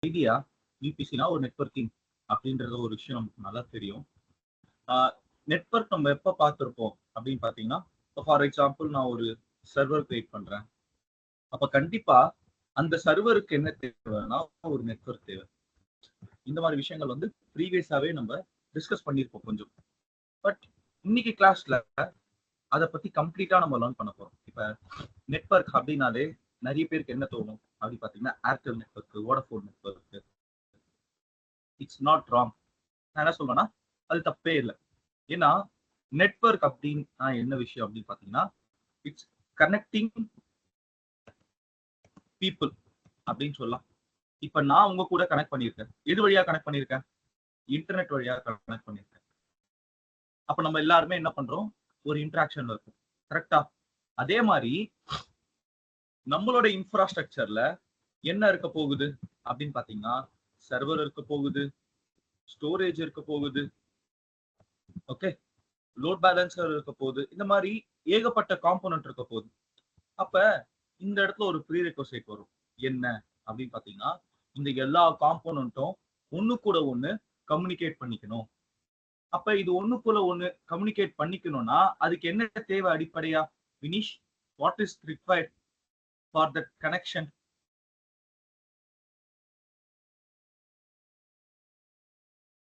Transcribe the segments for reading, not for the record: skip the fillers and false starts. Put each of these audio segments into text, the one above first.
Idea யூபிசினா ஒரு networking அப்படின்றது ஒரு விஷயம் நமக்கு நல்லா தெரியும். நெட்வொர்க் நம்ம எப்போ பார்த்துருப்போம் அப்படின்னு பார்த்தீங்கன்னா, இப்போ ஃபார் எக்ஸாம்பிள் நான் ஒரு சர்வர் கிரியேட் பண்றேன். அப்ப கண்டிப்பா அந்த சர்வருக்கு என்ன தேவைன்னா ஒரு நெட்வொர்க் தேவை. இந்த மாதிரி விஷயங்கள் வந்து ப்ரீவியஸாவே நம்ம டிஸ்கஸ் பண்ணியிருப்போம் கொஞ்சம். பட் இன்னைக்கு கிளாஸ்ல அதை பத்தி கம்ப்ளீட்டா நம்ம லேர்ன் பண்ண போறோம். இப்ப நெட்வொர்க் அப்படின்னாலே நிறைய பேருக்கு என்ன தோணும் அப்படின்னு பாத்தீங்கன்னா, Airtel network, Vodafone network. It's not wrong. நான் என்ன சொல்றேன்னா அது தப்பே இல்லை. ஏன்னா நெட்வொர்க் அப்படின்னா என்ன விஷயம் அப்படின்னு பாத்தீங்கன்னா, இட்ஸ் கனெக்டிங் பீப்புள் அப்படின்னு சொல்லலாம். இப்ப நான் உங்க கூட கனெக்ட் பண்ணியிருக்கேன். எது வழியா கனெக்ட் பண்ணியிருக்கேன்? இன்டர்நெட் வழியா கனெக்ட் பண்ணியிருக்கேன். அப்ப நம்ம எல்லாருமே என்ன பண்றோம்? ஒரு இன்டராக்ஷன்ல இருக்கும். கரெக்டா? அதே மாதிரி நம்மளோட இன்ஃப்ராஸ்ட்ரக்சர்ல என்ன இருக்க போகுது அப்படின்னு பாத்தீங்கன்னா, சர்வர் இருக்க போகுது, ஸ்டோரேஜ் இருக்க போகுது, ஓகே, லோட் பேலன்சர் இருக்க போகுது, இந்த மாதிரி ஏகப்பட்ட காம்போனன்ட் இருக்க போகுது. அப்ப இந்த இடத்துல ஒரு ப்ரீ ரெக்வசைட் வரும். என்ன அப்படின்னு பாத்தீங்கன்னா, இந்த எல்லா காம்போனன்ட்டும் ஒண்ணு கூட ஒண்ணு கம்யூனிகேட் பண்ணிக்கணும். அப்ப இது ஒண்ணுக்குள்ள ஒண்ணு கம்யூனிகேட் பண்ணிக்கணும்னா அதுக்கு என்ன தேவை அடிப்படையா? Vinish, what is required for that connection?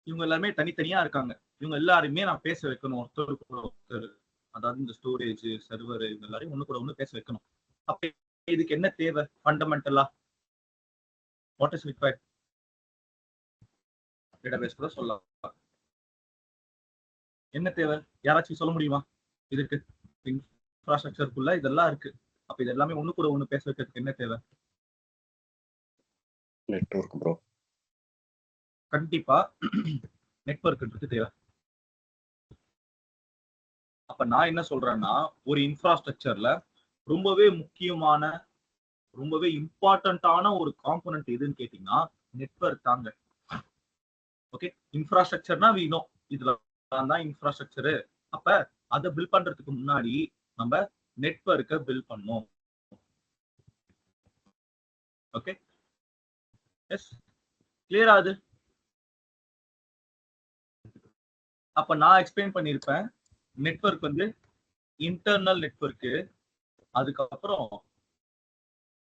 இவங்க எல்லாருமே தனித்தனியா இருக்காங்க. இவங்க எல்லாருமே நான் பேச வைக்கணும் ஒருத்தர் கூட ஒருத்தர். அதாவது இந்த ஸ்டோரேஜ், சர்வர், இவங்க எல்லாரையும் ஒண்ணு கூட ஒண்ணு பேச வைக்கணும். அப்ப இதுக்கு என்ன தேவை ஃபண்டமெண்டலா? What is required? டேட்டாபேஸ் கூட சொல்லலாம். என்ன தேவை? யாராச்சும் சொல்ல முடியுமா? இதுக்கு இன்ஃப்ராஸ்ட்ரக்சருக்குள்ள இதெல்லாம் இருக்கு. அப்ப இது எல்லாமே ஒண்ணு கூட ஒண்ணு பேச வைக்கிறதுக்கு என்ன தேவை? Network bro. கண்டிப்பா நெட்வொர்க்ன்றது தேவை. அப்ப நான் என்ன சொல்றேன்னா, ஒரு இன்ஃப்ராஸ்ட்ரக்சர்ல ரொம்பவே முக்கியமான, ரொம்பவே இம்பார்ட்டன்டான ஒரு காம்போனன்ட் எதுன்னு கேட்டீங்கன்னா நெட்வொர்க் தாங்க. ஓகே, இன்ஃப்ராஸ்ட்ரக்சர்னா வி நோ இதுல தான் இன்ஃப்ராஸ்ட்ரக்சர். அப்ப அதை பில்ட் பண்றதுக்கு முன்னாடி நம்ம நெட்வொர்க்கை பில்ட் பண்ணோம். ஓகே, எஸ், கிளியர் ஆகுது? அப்ப நான் எக்ஸ்பிளைன் பண்ணிருப்பேன். நெட்வொர்க் வந்து இன்டர்னல் நெட்வொர்க், அதுக்கப்புறம்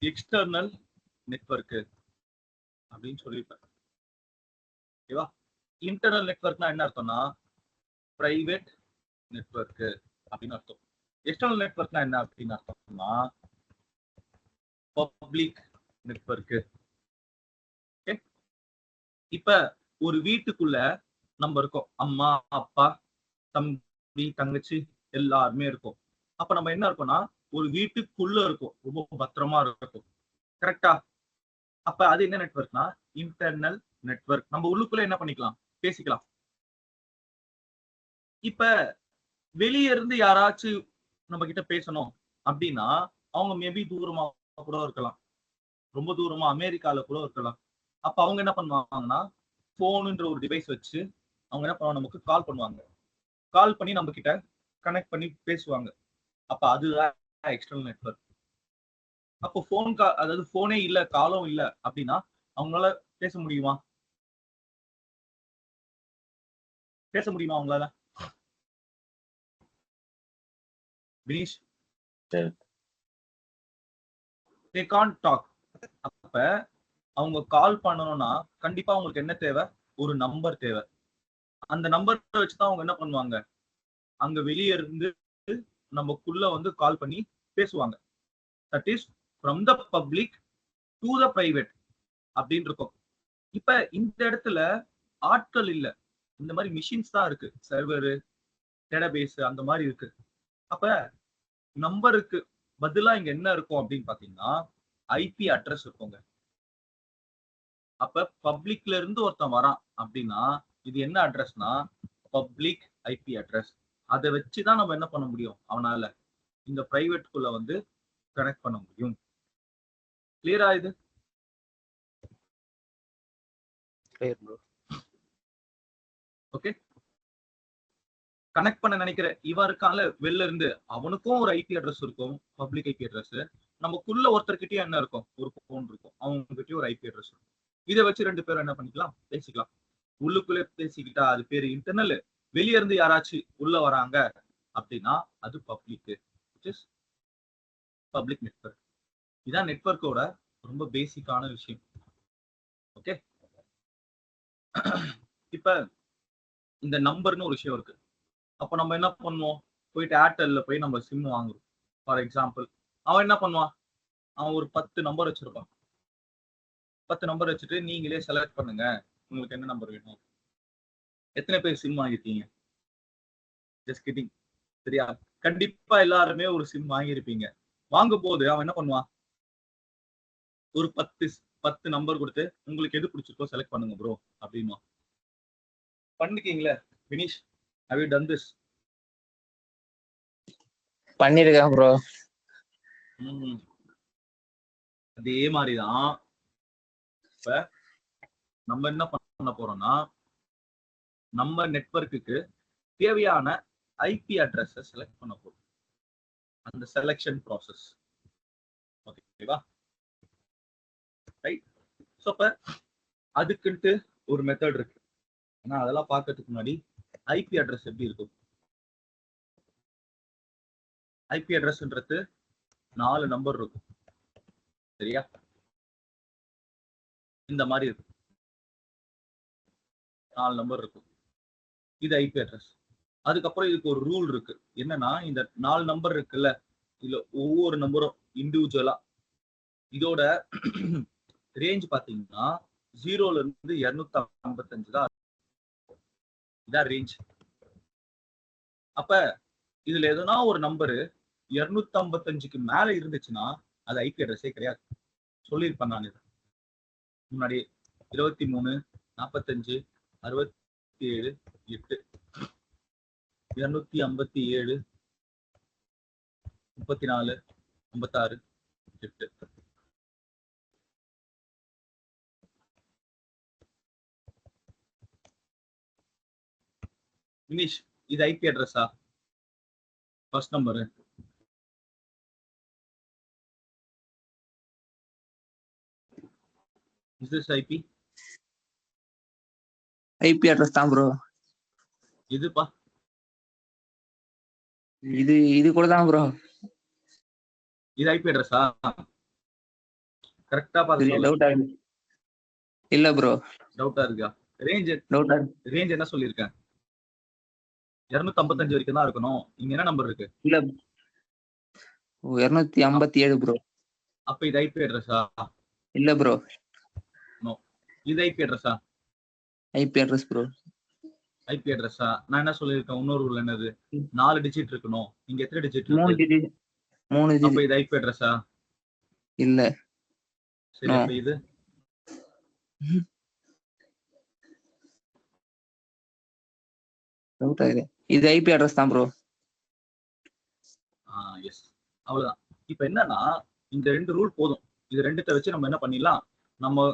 எக்ஸ்டர்னல் நெட்வொர்க் அப்படின்னு சொல்லியிருப்பேன். ஓகேவா? இன்டர்னல் நெட்வொர்க்னா என்ன அர்த்தம்னா பிரைவேட் நெட்வொர்க் அப்படின்னு அர்த்தம். எக்ஸ்டர்னல் நெட்வொர்க்னா என்ன அப்படின்னு அர்த்தம்னா பப்ளிக் நெட்வொர்க். இப்ப ஒரு வீட்டுக்குள்ள நம்ம இருக்கோம். அம்மா, அப்பா, தம்பி, தங்கச்சி எல்லாருமே இருக்கும். அப்ப நம்ம என்ன இருக்கோம்னா ஒரு வீட்டுக்குள்ள இருக்கும், ரொம்ப பத்திரமா இருக்கும். கரெக்டா? அப்ப அது என்ன நெட்வொர்க்னா இன்டர்னல் நெட்வொர்க். நம்ம உள்ளுக்குள்ள என்ன பண்ணிக்கலாம்? பேசிக்கலாம். இப்ப வெளியே இருந்து யாராச்சும் நம்ம கிட்ட பேசணும் அப்படின்னா அவங்க மேபி தூரமா கூட இருக்கலாம், ரொம்ப தூரமா அமெரிக்கால கூட இருக்கலாம். அப்ப அவங்க என்ன பண்ணுவாங்கன்னா போனுன்ற ஒரு டிவைஸ் வச்சு அவங்க என்ன பண்ணுவாங்க, நமக்கு கால் பண்ணுவாங்க. கால் பண்ணி நம்ம கிட்ட கனெக்ட் பண்ணி பேசுவாங்க. அப்ப அதுதான் எக்ஸ்டர்னல் நெட்வொர்க். அப்போ போன் கால், அதாவது போனே இல்ல, காலும் இல்ல அப்படின்னா அவங்களால பேச முடியுமா? பேச முடியுமா அவங்களால? Vinish, they can't talk. அப்ப அவங்க கால் பண்ணணும்னா கண்டிப்பா அவங்களுக்கு என்ன தேவை? ஒரு நம்பர் தேவை. அந்த நம்பர் வச்சுதான் அவங்க என்ன பண்ணுவாங்க, அங்க வெளியே இருந்து நமக்குள்ள வந்து கால் பண்ணி பேசுவாங்க. That is from the public to the private அப்படின்னு இருக்கும். இப்ப இந்த இடத்துல ஆட்கள் இல்ல, இந்த மாதிரி மிஷின்ஸ் தான் இருக்கு. சர்வர், டேட்டாபேஸ் அந்த மாதிரி இருக்கு. அப்ப நம்பருக்கு பதிலா இங்க என்ன இருக்கும் அப்படின்னு பாத்தீங்கன்னா ஐபி அட்ரஸ் இருக்குங்க. அப்ப பப்ளிக்ல இருந்து ஒருத்தன் வரான் அப்படின்னா இது என்ன அட்ரஸ்னா பப்ளிக் ஐபி அட்ரஸ். அதை வச்சுதான் நம்ம என்ன பண்ண முடியும், அவனால இந்த பிரைவேட்குள்ள வந்து கனெக்ட் பண்ண முடியும். கிளியரா இது? ஓகே, கனெக்ட் பண்ண நினைக்கிற இவன் இருக்கான்ல வெளில இருந்து, அவனுக்கும் ஒரு ஐபி அட்ரஸ் இருக்கும், பப்ளிக் ஐபி அட்ரஸ். நமக்குள்ள ஒருத்தர்கிட்டயும் என்ன இருக்கும், ஒரு போன் இருக்கும், அவங்க கிட்டயும் ஒரு ஐபி அட்ரஸ் இருக்கும். இதை வச்சு ரெண்டு பேரும் என்ன பண்ணிக்கலாம், பேசிக்கலாம். உள்ளுக்குள்ளே பேசிக்கிட்டா அது பேரு இன்டர்னல். வெளியே இருந்து யாராச்சும் உள்ள வராங்க அப்படின்னா அது பப்ளிக். Public network. இதான் நெட்வொர்க்கோட ரொம்ப பேசிக்கான விஷயம். ஓகே, இப்ப இந்த நம்பர்னு ஒரு விஷயம் இருக்கு. அப்ப நம்ம என்ன பண்ணுவோம், போயிட்டு ஏர்டெல்ல போய் நம்ம சிம் வாங்குறோம். ஃபார் எக்ஸாம்பிள் அவன் என்ன பண்ணுவான், அவன் ஒரு 10 நம்பர் வச்சிருப்பான். 10 நம்பர் வச்சுட்டு நீங்களே செலக்ட் பண்ணுங்க உங்களுக்கு என்ன நம்பர் வேணும். எத்தனை பேர் சிம் வாங்கிருக்கீங்க? Just kidding. சரியா? கண்டிப்பா எல்லாருமே ஒரு சிம் வாங்கியிருப்பீங்க. வாங்கும் போது அவன் என்ன பண்ணுவான், ஒரு 10 நம்பர் கொடுத்து உங்களுக்கு எது பிடிச்சிருக்கோ செலக்ட் பண்ணுங்க ப்ரோ அப்படின்னுவான். பண்ணிருக்கீங்களா Vinish? Have you done this? பண்ணிருக்கேன் ப்ரோ. அதே மாதிரிதான் இப்ப நம்ம என்ன பண்ண போறோம்னா, நம்ம நெட்வொர்க்குக்கு தேவையான ஐபி அட்ரஸ் செலக்ட் பண்ண போறோம். அந்த செலக்ஷன் ப்ராசஸ். ஓகேவா? ரைட். சோ இப்ப அதுக்குன்ட்டு ஒரு மெத்தட் இருக்கு. ஆனா அதெல்லாம் பார்க்கறதுக்கு முன்னாடி ஐபி அட்ரஸ் எப்படி இருக்கும்? ஐபி அட்ரஸ்ன்றது 4 நம்பர் இருக்கும். சரியா? இந்த மாதிரி இருக்கும். 4 நம்பர் இருக்கும். இது ஐபி அட்ரஸ். அதுக்கப்புறம் இதுக்கு ஒரு ரூல் இருக்கு. என்னன்னா, இந்த 4 நம்பர் இருக்குல்ல, இதுல ஒவ்வொரு நம்பரும் இண்டிவிஜுவலா இதோட ரேஞ்ச் பாத்தீங்கன்னா 0ல இருந்து 255 தான். இதான் ரேஞ்ச். அப்ப இதுல எதனா ஒரு நம்பரு 255க்கு மேல இருந்துச்சுன்னா அது ஐபி அட்ரஸே கிடையாது. சொல்லியிருப்பேன் நான் இது முன்னாடி. 23 45 67 8 257 34 56 8. வினிஷ், இது ஐபி அட்ரஸா? First number is this IP? IP address தான் ப்ரோ. இதுப்பா? இது கூட தான் ப்ரோ. இது ஐபி அட்ரஸா? கரெக்ட்டா பாத்து சொல்லு. டவுட்டா இல்ல ப்ரோ. டவுட்டா இருக்கா? ரேஞ்ச் டவுட்டா. ரேஞ்ச் என்ன சொல்லிருக்கேன்? 255 வரைக்கும் தான் இருக்கணும். இங்க என்ன நம்பர் இருக்கு? இல்ல 257 ப்ரோ. அப்ப இது ஐபி அட்ரஸா? இல்ல ப்ரோ. நோ. இது ஐபி அட்ரஸா? IP address bro. ஐபி அட்ரஸா? நான் என்ன சொல்லிருக்கேன், இன்னொரு ரூல் என்னது? 4 டிஜிட் இருக்கணும். இங்க எத்தனை டிஜிட் இருக்கு? 3 டிஜிட். 3 டிஜிட். அப்ப இது ஐபி அட்ரஸா? இல்ல. சரி, அப்ப இது டவுட்டா இது ஐபி அட்ரஸ் தான் ப்ரோ. எஸ், அவ்வளவுதான். இப்ப என்னன்னா, இந்த 2 ரூல் போதும். இது ரெண்டுத்தை வச்சு நம்ம என்ன பண்ணிடலாம், நம்ம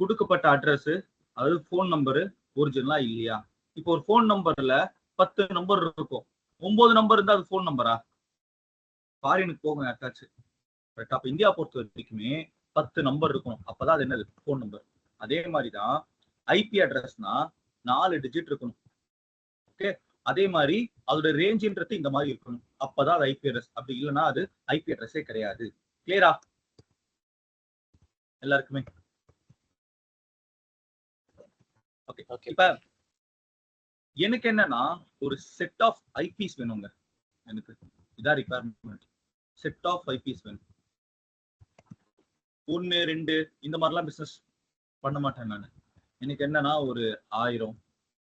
கொடுக்கப்பட்ட அட்ரஸ், அதாவது போன் நம்பரு ஒரிஜினலா இல்லையா? இப்போ ஒரு போன் நம்பர்ல 10 நம்பர் இருக்கும். 9 நம்பர் இருந்தா அது போன் நம்பரா? ஃபாரினுக்கு போங்க யாருக்காச்சு. அப்ப இந்தியா பொறுத்த வரைக்குமே 10 நம்பர் இருக்கும். அப்பதான் அது என்னது, போன் நம்பர். அதே மாதிரிதான் ஐபி அட்ரஸ்னா 4 டிஜிட் இருக்கணும். ஓகே, அதே மாதிரி அதோட ரேஞ்சுன்றது இந்த மாதிரி இருக்கணும். அப்பதான் அது ஐபி அட்ரஸ். அப்படி இல்லைன்னா அது ஐபி அட்ரஸே கிடையாது. கிளியரா எல்லாருக்குமே? ஓகே. இப்ப எனக்கு என்னன்னா, ஒரு செட் ஆஃப் ஐபிஸ் வேணுங்க. எனக்கு இதான் ரிக்வயர்மெண்ட். செட் ஆஃப் ஐபிஸ் வேணும். 1 2 இந்த மாதிரிலாம் பிசினஸ் பண்ண மாட்டேன் நான். எனக்கு என்னன்னா, ஒரு 1000,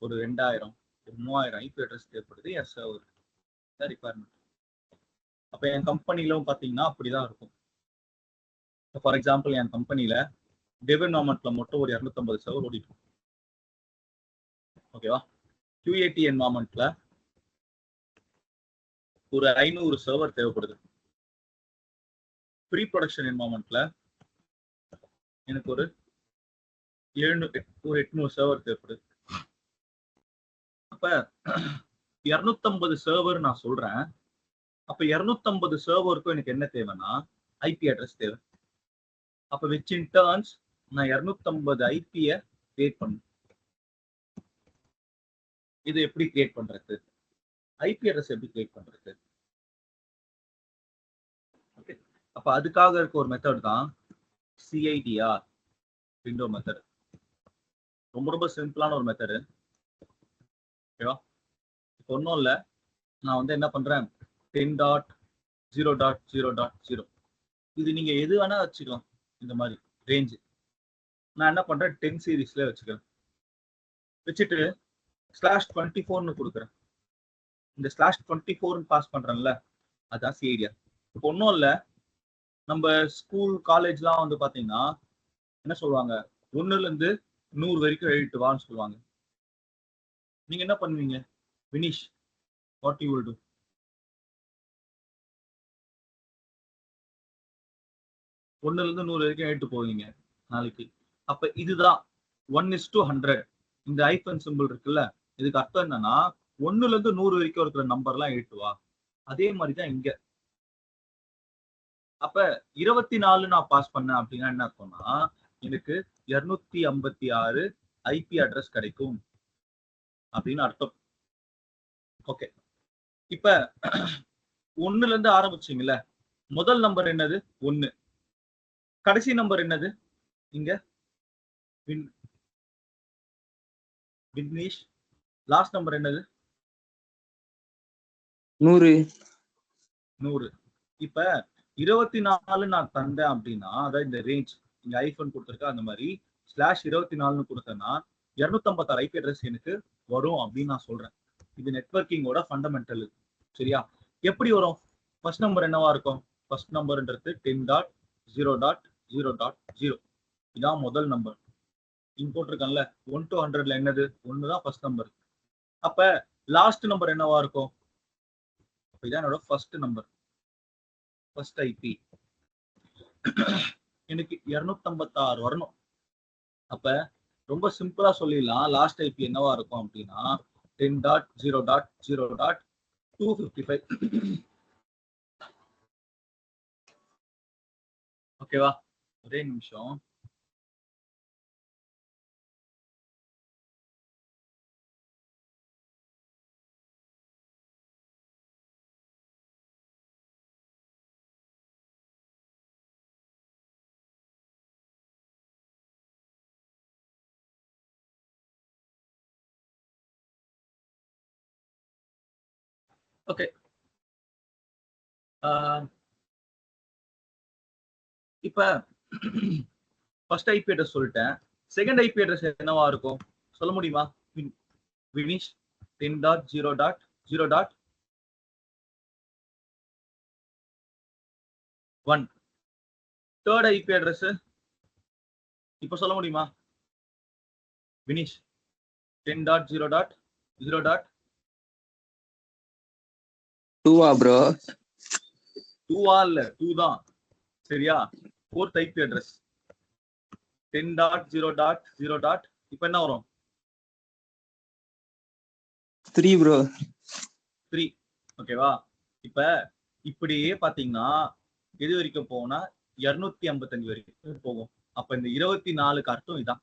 ஒரு 2000, ஒரு 3000 ஐபி அட்ரஸ் தேவைப்படுது என் சர்வர். இதான் ரிக்வயர்மெண்ட். அப்ப என் கம்பெனிலும் பாத்தீங்கன்னா அப்படிதான் இருக்கும். ஃபார் எக்ஸாம்பிள், என் கம்பெனில டெவ் என்வயர்மெண்ட்ல மட்டும் ஒரு 250 சர்வர் ஓடிட்டு. ஓகேவா? QAT என்வயர்மெண்ட்ல ஒரு 500 சர்வர் தேவைப்படுது. ப்ரீ ப்ரொடக்ஷன் என்வயர்மெண்ட்ல எனக்கு ஒரு 800 சர்வர் தேவைப்படுது. அப்ப 250 சர்வர் நான் சொல்றேன். அப்ப 250 சர்வருக்கும் எனக்கு என்ன தேவைன்னா ஐபி அட்ரஸ் தேவை. அப்ப விச் இன் டர்ன்ஸ் நான் 250 ஐபியை கிரியேட் பண்ணேன். இது எப்படி கிரியேட் பண்றது? ஐபி அட்ரஸ் எப்படி கிரியேட் பண்றது? ஓகே, அப்ப அதுக்காக இருக்க ஒரு மெத்தட் தான் சிஐடிஆர் விண்டோ மெத்தட். ரொம்ப ரொம்ப சிம்பிளான ஒரு மெத்தடு. ஓகேவா? இப்போ ஒன்றும் இல்லை, நான் வந்து என்ன பண்றேன், 10.0.0.0 இது நீங்க எது வேணா வச்சுக்கலாம். இந்த மாதிரி ரேஞ்சு நான் என்ன பண்றேன், 10 சீரீஸ்ல வச்சுக்கிறேன். வச்சுட்டு /24 கொடுக்குறேன். இந்த /24 பாஸ் பண்றேன்ல, அதான் சிஐடிஆர். இப்போ ஒன்றும் இல்லை, நம்ம ஸ்கூல் காலேஜ்லாம் வந்து பாத்தீங்கன்னா என்ன சொல்லுவாங்க, 1ல இருந்து 100 வரைக்கும் எழுதிட்டு வான்னு சொல்லுவாங்க. நீங்க என்ன பண்ணுவீங்க Vinish? What you will do? ஒன்னுல இருந்து 100 வரைக்கும் எழுதிட்டு போவீங்க நாளைக்கு. அப்ப இதுதான் 1:100. இந்த ஐபன் சிம்பிள் இருக்குல்ல, இதுக்கு அர்த்தம் என்னன்னா 1ல இருந்து 100 வரைக்கும் இருக்கிற நம்பர்லாம் எழுதிட்டு வா. அதே மாதிரிதான் இங்க. அப்ப 24 நான் பாஸ் பண்ணேன் அப்படின்னா என்ன அர்த்தம்னா, எனக்கு 256 ஐபி அட்ரஸ் கிடைக்கும் அப்படின்னு அர்த்தம். ஓகே, இப்ப 1ல இருந்து ஆரம்பிச்சீங்கல்ல, முதல் நம்பர் என்னது? 1. கடைசி நம்பர் என்னது? இங்க விக்னேஷ். லாஸ்ட் நம்பர் என்னது? 100. இப்ப 24 நான் தந்தேன் அப்படின்னா, அதாவது இந்த ரேஞ்ச் இங்க ஐபோன் கொடுத்துருக்கா அந்த மாதிரி /24 கொடுத்தேன்னா 256 ஐபி அட்ரஸ் எனக்கு வரும் அப்படின்னு நான் சொல்றேன். இது நெட்வொர்க்கிங்கோட ஃபண்டமெண்டல். சரியா? எப்படி வரும்? ஃபர்ஸ்ட் நம்பர் என்னவா இருக்கும்? ஃபர்ஸ்ட் நம்பர்ன்றது 10.0.0.0. இதான் முதல் நம்பர். இங்க போட்டிருக்கேன்ல 1 to 100ல என்னது? 1 தான் ஃபர்ஸ்ட் நம்பர். அப்ப லாஸ்ட் நம்பர் என்னவா இருக்கும்? இதான் என்னோட ஃபர்ஸ்ட் நம்பர், ஃபர்ஸ்ட் ஐபி. எனக்கு 256 வரணும். அப்ப ரொம்ப சிம்பிளா சொல்லிடலாம், லாஸ்ட் ஐபி என்னவா இருக்கும் அப்படின்னா 10.0.0.255. ஓகேவா? ஒரே நிமிஷம். ஓகே, இப்ப ஃபர்ஸ்ட் ஐபி அட்ரஸ் சொல்லிட்டேன். செகண்ட் ஐபி அட்ரஸ் என்னவா இருக்கும் சொல்ல முடியுமா வினிஷ்? 10.0.0.1. தேர்ட் ஐபி அட்ரஸ் இப்ப சொல்ல முடியுமா வினிஷ்? 10.0.0.2 ப்ரோ. 2 இல்ல, 2 தான். சரியா? Fourth IP address 10.0.0. இப்ப என்ன வரும்? 3 ப்ரோ. 3. ஓகேவா? இப்ப இப்படியே பாத்தீங்கன்னா எது வரைக்கும் போகும்னா 255 வரைக்கும் போகும். அப்ப இந்த 24க்கு அர்த்தம் இதான்.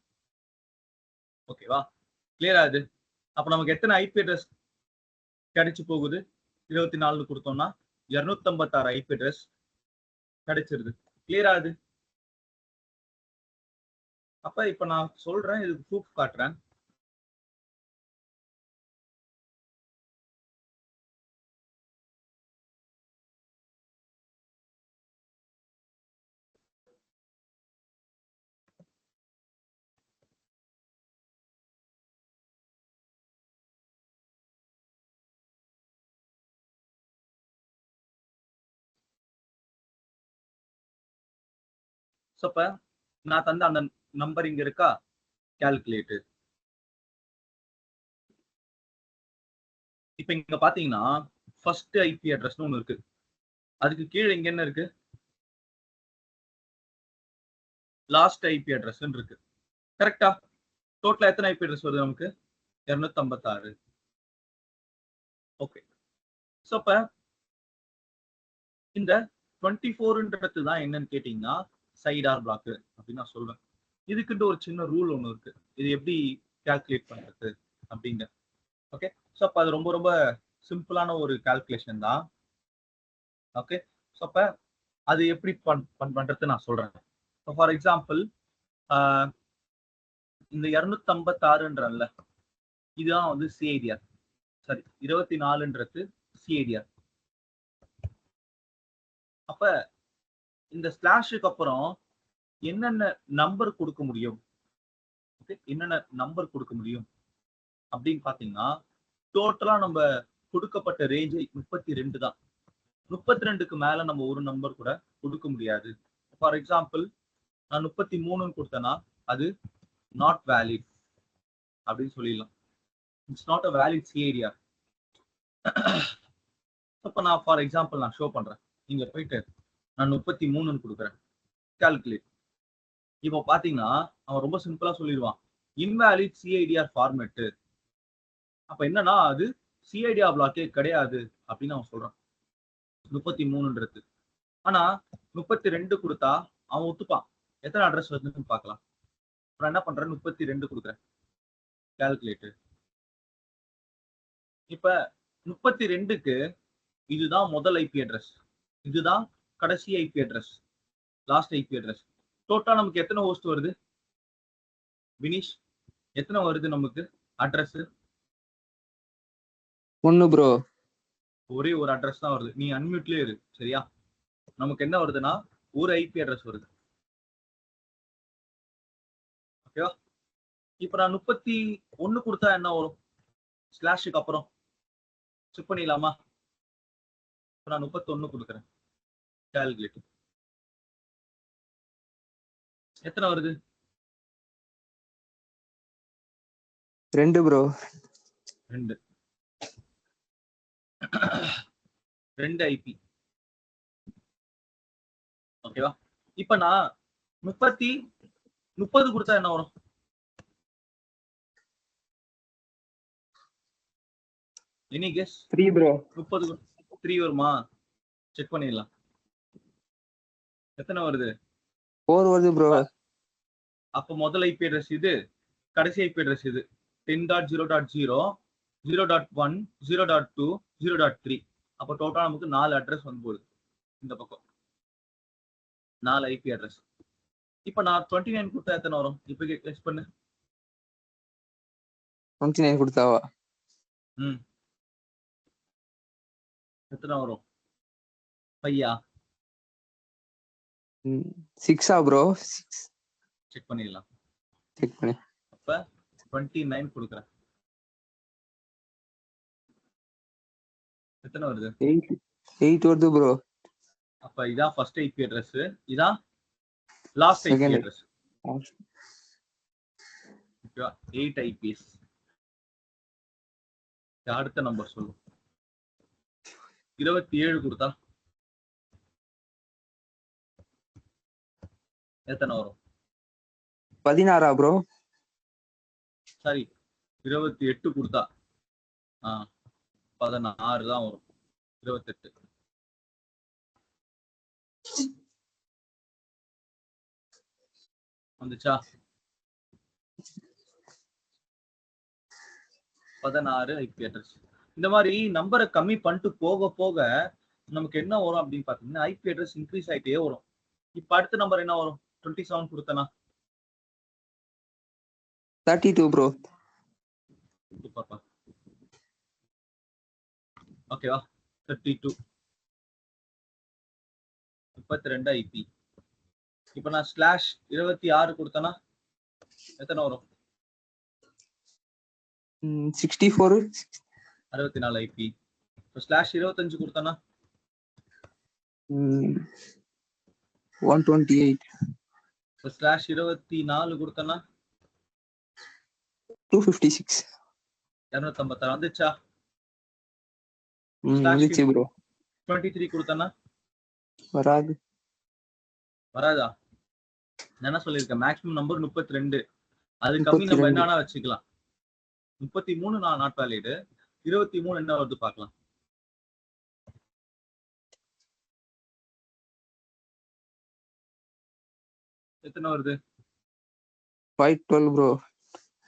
ஓகேவா? கிளியரா? இது அப்ப நமக்கு எத்தனை ஐபி அட்ரஸ் கிடைச்சு போகுது? 24 கொடுத்தோம்னா 256 ஐபி அட்ரஸ் கிடைச்சிருது. கிளியரா? இது அப்ப இப்ப நான் சொல்றேன், இதுக்கு ப்ரூஃப் காட்டுறேன். அப்ப நான் தந்த அந்த நம்பர் இங்க இருக்கா? கால்குலேட்டு. இப்ப இங்க பாத்தீங்கன்னா ஃபர்ஸ்ட் ஐபி அட்ரஸ்னு ஒண்ணு இருக்கு. அதுக்கு கீழே இங்க என்ன இருக்கு? லாஸ்ட் ஐபி அட்ரஸ் இருக்கு. கரெக்டா? டோட்டலா எத்தனை ஐபி அட்ரஸ் வருது நமக்கு? 256. ஓகே, சோ அப்ப இந்த 24ன்றது தான் என்னன்னு கேட்டீங்கன்னா சைடார் பிளாக் அப்படின்னு நான் சொல்றேன். இதுக்குன்ட்டு ஒரு சின்ன ரூல் ஒன்று இருக்கு. இது எப்படி கால்குலேட் பண்றது அப்படிங்க. ஓகே. ஸோ அப்போ அது ரொம்ப ரொம்ப சிம்பிளான ஒரு கால்குலேஷன் தான். ஓகே. ஸோ அப்போ அது எப்படி பண்றது நான் சொல்றேன். ஃபார் எக்ஸாம்பிள் இந்த 256ன்றல்ல, இதுதான் வந்து சிஐடிஆர். சரி, 24ன்றது சிஐடிஆர். அப்ப இந்த ஸ்லாஷுக்கு அப்புறம் என்னென்ன நம்பர் கொடுக்க முடியும், என்னென்ன நம்பர் கொடுக்க முடியும் அப்படின்னு பாத்தீங்கன்னா, டோட்டலா நம்ம கொடுக்கப்பட்ட ரேஞ்சு 32 தான். 32க்கு மேல நம்ம ஒரு நம்பர் கூட கொடுக்க முடியாது. ஃபார் எக்ஸாம்பிள் நான் 33ன்னு கொடுத்தேன்னா அது நாட் வேலிட் அப்படின்னு சொல்லிடலாம். It's not a valid CIDR. அப்ப நான் ஃபார் எக்ஸாம்பிள் நான் ஷோ பண்றேன். நீங்க போயிட்டு நான் 33ன்னு கொடுக்குறேன், கால்குலேட். இப்போ பாத்தீங்கன்னா அவன் ரொம்ப சிம்பிளா சொல்லிடுவான், இன்வேலிட் சிஐடிஆர் ஃபார்மேட். அப்ப என்னன்னா அது சிஐடிஆர் பிளாக்கே கிடையாது அப்படின்னு அவன் சொல்றான் 33ன்றது. ஆனா 32 கொடுத்தா அவன் ஒத்துப்பான். எத்தனை அட்ரஸ் வருதுன்னு பார்க்கலாம். நான் என்ன பண்றேன், 32 கொடுக்குறேன், கால்குலேட். இப்ப 32க்கு இதுதான் முதல் ஐபி அட்ரஸ், இதுதான் கடைசி IP address, last IP address. டோட்டலா நமக்கு எத்தனை ஹோஸ்ட் வருது வினிஷ்? எத்தனை வருது நமக்கு அட்ரஸ்? 1 ப்ரோ. ஒரே ஒரு அட்ரஸ் தான் வருது. நீ அன்மியூட்லயே இரு, சரியா? நமக்கு என்ன வருதுன்னா ஒரு ஐபி அட்ரஸ் வருது. ஓகேவா? இப்ப நான் 31 கொடுத்தா என்ன வரும் ஸ்லாஷுக்கு அப்புறம்? செக் பண்ணிடலாமா? இப்ப நான் 31 கொடுக்குறேன், கால்குலேட். எத்தனை வருது? 2 ப்ரோ. 2. 2 ஐபி. ஓகேவா? இப்ப நான் 30 கொடுத்தா என்ன வரும்? Any guess? 3 ப்ரோ. 30 3 வருமா? செக் பண்ணிடலாம். எத்தனை வருது? 4 வருது ப்ரோ. அப்ப முதல் ஐபி அட்ரஸ் இது, கடைசி ஐபி அட்ரஸ் இது. 10.0.0, 0.1, 0.2, 0.3. அப்ப டோட்டலா நமக்கு 4 அட்ரஸ் வந்து போகுது இந்த பக்கம், 4 ஐபி அட்ரஸ். இப்ப நான் 29 கொடுத்தா எத்தனை வரும்? இப்ப கெஸ் பண்ணு. 29 கொடுத்தாவா? எத்தனை வரும் பையா? 6 ப்ரோ. 6 செக் பண்ணிடலாம். செக் பண்ணு. அப்ப 29 கொடுக்குறேன், எத்தனை வருது? 8 வருது ப்ரோ. அப்ப இதான் ஃபர்ஸ்ட் ஐபி அட்ரஸ், இதான் லாஸ்ட் ஐபி அட்ரஸ். ஓகேவா? 8 ஐபிஎஸ். அடுத்த நம்பர் சொல்லு. 27 கொடுத்தா எத்தனை வரும்? 16 ப்ரோ. சரி, 28 கொடுத்தா 16 தான் வரும். 28 வந்துச்சா? 16 ஐபி அட்ரஸ். இந்த மாதிரி நம்பரை கம்மி பண்ணிட்டு போக போக நமக்கு என்ன வரும் அப்படின்னு பாத்தீங்கன்னா, ஐபி அட்ரஸ் இன்க்ரீஸ் ஆயிட்டே வரும். இப்ப அடுத்த நம்பர் என்ன வரும்? 27 கொடுத்தனா 32 ப்ரோ. ஓகேவா? 32 32 ஐபி. இப்ப நான் ஸ்லாஷ் 26 கொடுத்தனா எத்தனை வரும்? 64. 64 ஐபி. இப்போ ஸ்லாஷ் 25 கொடுத்தனா 128. இப்போ ஸ்லாஷ் 24 கொடுத்தனா 256. 256 வந்துச்சா? வந்துச்சு ப்ரோ. 23 கொடுத்தனா வராது. வராதா? நான் என்ன சொல்லியிருக்கேன், மேக்ஸிமம் நம்பர் 32. அது கம்மி நம்ம என்னன்னா வச்சுக்கலாம். 33 நான் நாட் வேலிட். 23 என்ன வருது பார்க்கலாம். எத்தனை வருது? 512 ப்ரோ.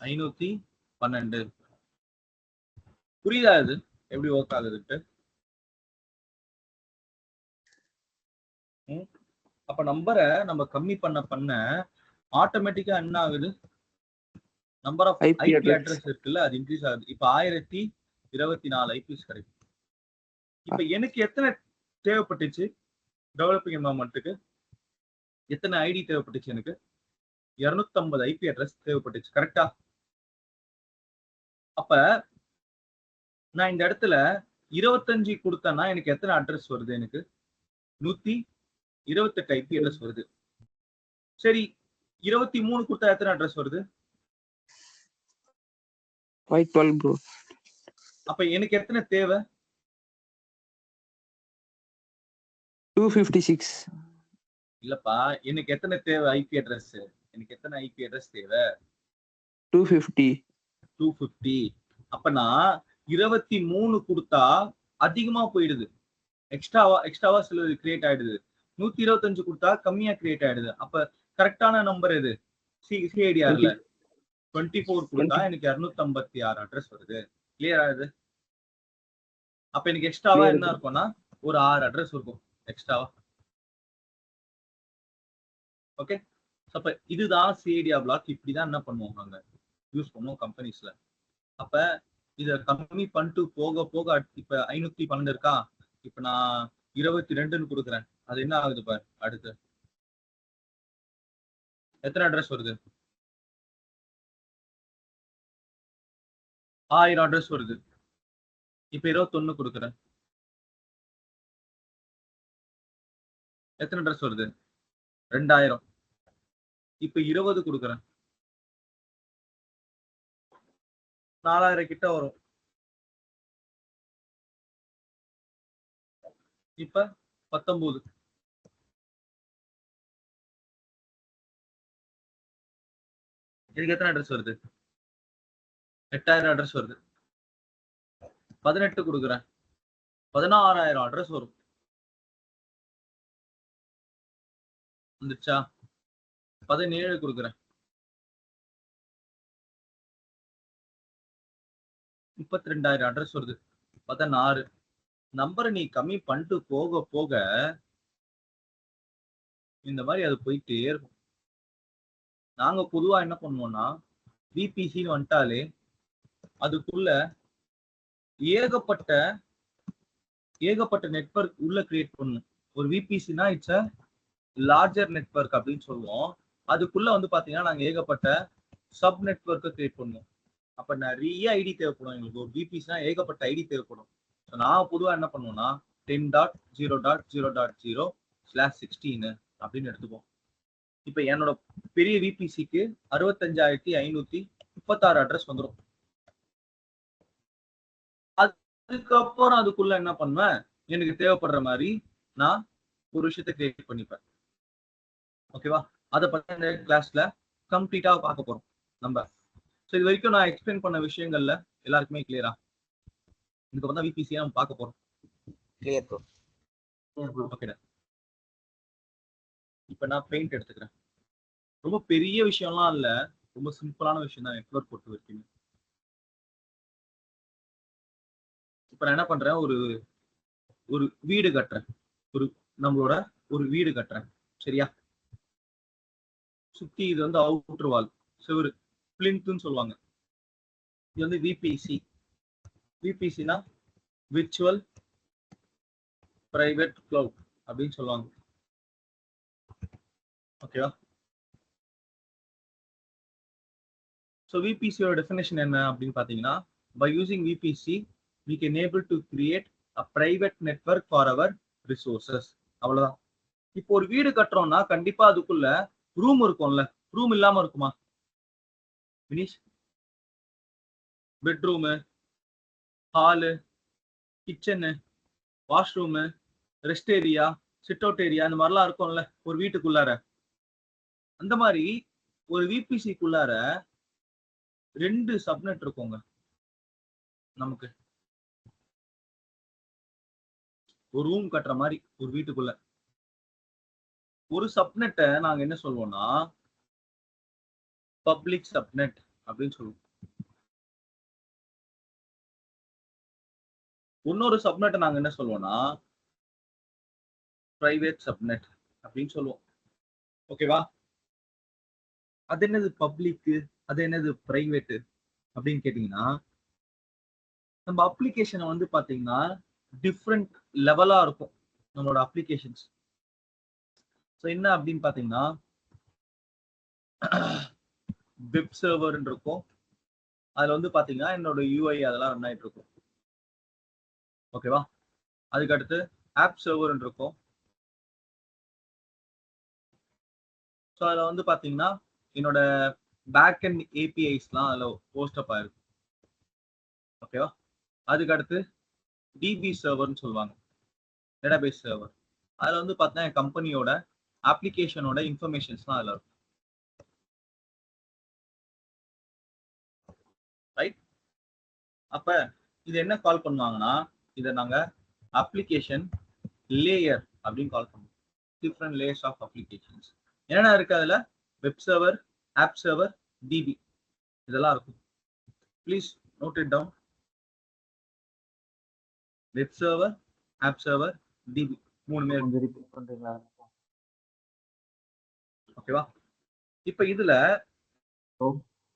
512. புரியுதா இது எப்படி ஒர்க் ஆகுதுட்டு? அப்ப நம்பரை நம்ம கம்மி பண்ண ஆட்டோமேட்டிக்கா என்ன ஆகுது? நம்பர் ஆஃப் ஐபி அட்ரஸ் இருக்குல்ல, அது இன்க்ரீஸ் ஆகுது. இப்ப 1024 ஐபிஸ் கிடைக்கும். இப்ப எனக்கு எத்தனை தேவைப்பட்டுச்சு டெவலப்பிங் என்வயர்மெண்ட்டுக்கு? எத்தனை ஐடி தேவைப்பட்டுச்சு? எனக்கு 250 ஐபி அட்ரஸ் தேவைப்பட்டுச்சு. கரெக்டா? அப்ப நான் இந்த இடத்துல 25 கொடுத்தேன்னா எனக்கு எத்தனை அட்ரஸ் வருது? எனக்கு 128 ஐபி அட்ரஸ் வருது. சரி, 23 கொடுத்தா எத்தனை அட்ரஸ் வருது? 512 ப்ரோ. அப்ப எனக்கு எத்தனை தேவை? 256. இல்லப்பா, எனக்கு எத்தனை தேவை ஐபி அட்ரஸ்? எனக்கு எத்தனை ஐபி அட்ரஸ் தேவை? 250. அப்ப நான் 23 கொடுத்தா அதிகமா போயிடுது, எக்ஸ்ட்ராவா சில கிரியேட் ஆயிடுது. 125 கொடுத்தா கம்மியா கிரியேட் ஆயிடுது. அப்ப கரெக்டான நம்பர் எது? சிஐடிஆர்ல 24 கொடுத்தா எனக்கு 256 அட்ரஸ் வருது. கிளியர் ஆகுது? அப்ப எனக்கு எக்ஸ்ட்ராவா என்ன இருக்கும்னா ஒரு 6 அட்ரஸ் இருக்கும் எக்ஸ்ட்ராவா. ஓகே, அப்ப இதுதான் சிஐடிஆ பிளாக். இப்படிதான் என்ன பண்ணுவோம் நாங்க யூஸ் பண்ணுவோம் கம்பெனிஸ்ல. அப்ப இத கம்மி பண்ணிட்டு போக போக இப்ப 512 இருக்கா, இப்ப நான் 22ன்னு கொடுக்குறேன். அது என்ன ஆகுது பாரு, அடுத்து எத்தனை அட்ரஸ் வருது? 1000 அட்ரஸ் வருது. இப்ப 21 கொடுக்குறேன், எத்தனை அட்ரஸ் வருது? 2000. இப்ப 20 கொடுக்குறேன், 4000 கிட்ட வரும். இப்ப 19. இதுக்கு எத்தனை அட்ரஸ் வருது? 8000 அட்ரஸ் வருது. 18 கொடுக்குறேன், 16000 அட்ரஸ் வரும். வந்துச்சா? 17 கொடுக்குறேன், 32000 அட்ரஸ் வருது. 16. நம்பரை நீ கம்மி பண்ணிட்டு போக போக இந்த மாதிரி அது போயிட்டே இருக்கும். நாங்க பொதுவா என்ன பண்ணுவோம்னா, விபிசின்னு வந்துட்டாலே அதுக்குள்ள ஏகப்பட்ட நெட்வொர்க் உள்ள கிரியேட் பண்ணணும். ஒரு விபிசினா இட்ஸ் அ லார்ஜர் நெட்வொர்க் அப்படின்னு சொல்லுவோம். அதுக்குள்ள வந்து பாத்தீங்கன்னா நாங்க ஏகப்பட்ட சப் நெட்வொர்க்கை கிரியேட் பண்ணுவோம். அப்ப நிறைய ஐடி தேவைப்படும் எங்களுக்கு. ஒரு விபிசினா ஏகப்பட்ட ஐடி தேவைப்படும். நான் பொதுவா என்ன பண்ணுவேன்னா 10.0.0.0/16 அப்படின்னு எடுத்துப்போம். இப்ப என்னோட பெரிய விபிசிக்கு 65,536 அட்ரஸ் வந்துடும். அதுக்கப்புறம் அதுக்குள்ள என்ன பண்ணுவேன், எனக்கு தேவைப்படுற மாதிரி நான் ஒரு விஷயத்தை கிரியேட் பண்ணிப்பேன். ஓகேவா? அதை பத்தி இந்த கிளாஸ்ல கம்ப்ளீட்டா பார்க்க போறோம் நம்ம. ஸோ இது வரைக்கும் நான் எக்ஸ்பிளைன் பண்ண விஷயங்கள்ல எல்லாருக்குமே கிளியரா? இதுக்கு வந்து விபிசியை நம்ம பார்க்க போறோம். Clear bro. ஓகே, இப்ப நான் பெயிண்ட் எடுத்துக்கிறேன். ரொம்ப பெரிய விஷயம்லாம் இல்ல, ரொம்ப சிம்பிளான விஷயம் தான் நெட்வொர்க் பொறுத்த வரைக்கும். இப்ப நான் என்ன பண்றேன், ஒரு வீடு கட்டுறேன். நம்மளோட ஒரு வீடு கட்டுறேன், சரியா? சுத்தி இது வந்து அவுட்டர் வால், செவரு, பிளின்த்னு சொல்லுவாங்க. இது வந்து விபிசி. விபிசினா விர்ச்சுவல் பிரைவேட் கிளவுட் அப்படின்னு சொல்லுவாங்க. ஓகேவா? ஸோ விபிசியோட டெஃபினேஷன் என்ன அப்படின்னு பார்த்தீங்கன்னா, by using VPC we can able to create a private network for our resources. அவ்வளவுதான். இப்போ ஒரு வீடு கட்டுறோம்னா கண்டிப்பா அதுக்குள்ள ரூம் இருக்கும்ல, ரூம் இல்லாம இருக்குமா Vinish? Bedroom, hall, kitchen, washroom, rest area, sit out area, இந்த மாதிரிலாம் இருக்கும்ல ஒரு வீட்டுக்குள்ளார. அந்த மாதிரி ஒரு விபிசிக்குள்ளார 2 சப்நெட் இருக்குங்க நமக்கு. ஒரு ரூம் கட்டுற மாதிரி ஒரு வீட்டுக்குள்ள ஒரு சப்நெட்டை நாங்க என்ன சொல்லுவோம்னா பப்ளிக் சப்நெட் அப்படின்னு சொல்லுவோம். இன்னொரு சப்நெட்டை நாங்க என்ன சொல்லுவோம்னா பிரைவேட் சப்நெட் அப்படின்னு சொல்லுவோம். ஓகேவா? அது என்னது பப்ளிக், அது என்னது பிரைவேட் அப்படின்னு கேட்டீங்கன்னா, நம்ம அப்ளிகேஷனை வந்து பாத்தீங்கன்னா டிஃப்ரெண்ட் லெவலா இருக்கும் நம்மளோட அப்ளிகேஷன்ஸ். ஸோ என்ன அப்படின்னு பாத்தீங்கன்னா வெப் சர்வர் இருக்கும். அதுல வந்து பாத்தீங்கன்னா என்னோட யூஐ அதெல்லாம் ரன் ஆயிட்டு இருக்கும். ஓகேவா? அதுக்கு அடுத்து ஆப் சர்வர் இருக்கும். ஸோ அதில் வந்து பார்த்தீங்கன்னா என்னோட பேக் அண்ட் ஏபிஐஸ்லாம் அதில் போஸ்ட் அப் ஆயிருக்கும். ஓகேவா? அதுக்கு அடுத்து டிபி சர்வர்னு சொல்லுவாங்க, டேட்டாபேஸ் சர்வர். அதில் வந்து பார்த்தீங்கன்னா என் கம்பெனியோட அப்ளிகேஷனோட இன்ஃபர்மேஷன்ஸ்லாம் அதில் இருக்கும். ரைட்? அப்போ இது என்ன கால் பண்ணுவாங்கன்னா, இதை நாங்கள் அப்ளிகேஷன் லேயர் அப்படின்னு கால் பண்ணுவோம். டிஃப்ரெண்ட் லேயர்ஸ் ஆஃப் அப்ளிகேஷன்ஸ் என்னென்ன இருக்கு அதில்? Web server, app server, DB இதெல்லாம் இருக்கும். Please note it down. Web server, app server, DB மூணுமே கொஞ்சம் ரிப்பீட் பண்றீங்களா? ஓகேவா? இப்போ இதுல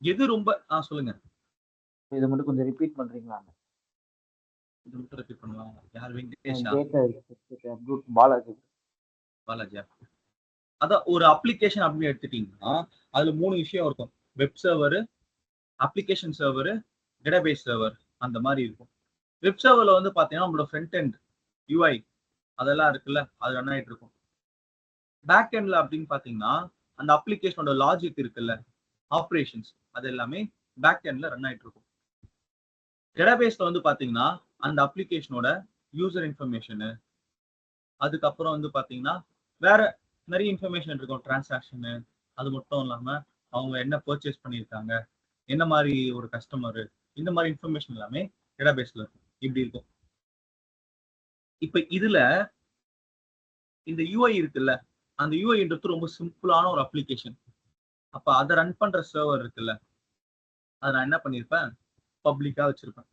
எது ரொம்ப சொல்லுங்க. இதை மட்டும் கொஞ்சம் ரிப்பீட் பண்றீங்களா? இது மட்டும் ரிப்பீட் பண்ணுவாங்க. யார்? வெங்கடேஷா? பாலாஜியா? அதான் ஒரு அப்ளிகேஷன் அப்படின்னு எடுத்துட்டீங்கன்னா அதுல 3 விஷயம் இருக்கும். Web server, application server, database server அந்த மாதிரி இருக்கும். வெப் சர்வர்ல வந்து பாத்தீங்கன்னா நம்மளோட ஃப்ரண்ட் எண்ட் யூஐ அதெல்லாம் இருக்குல்ல, அது ரன் ஆயிட்டு இருக்கும். பேக் எண்ட்ல அப்படின்னு பாத்தீங்கன்னா அந்த அப்ளிகேஷனோட லாஜிக் இருக்குல்ல, ஆப்ரேஷன்ஸ் அது எல்லாமே பேக் எண்ட்ல ரன் ஆயிட்டு இருக்கும். டேட்டாபேஸ்ல வந்து பாத்தீங்கன்னா அந்த அப்ளிகேஷனோட யூசர் இன்ஃபர்மேஷனு, அதுக்கப்புறம் வந்து பாத்தீங்கன்னா வேற நிறைய இன்ஃபர்மேஷன் இருக்கும், டிரான்சாக்ஷனு. அது மட்டும் இல்லாம அவங்க என்ன பர்ச்சேஸ் பண்ணியிருக்காங்க, என்ன மாதிரி ஒரு கஸ்டமரு, இந்த மாதிரி இன்ஃபர்மேஷன் எல்லாமே டேட்டாபேஸ்ல இருக்கும். இப்படி இருக்கும். இப்ப இதுல இந்த யூஐ இருக்குல்ல, அந்த யூஐன்றது ரொம்ப சிம்பிளான ஒரு அப்ளிகேஷன். அப்ப அதை ரன் பண்ற சர்வர் இருக்குல்ல, அதை நான் என்ன பண்ணிருப்பேன், பப்ளிக்கா வச்சிருப்பேன்.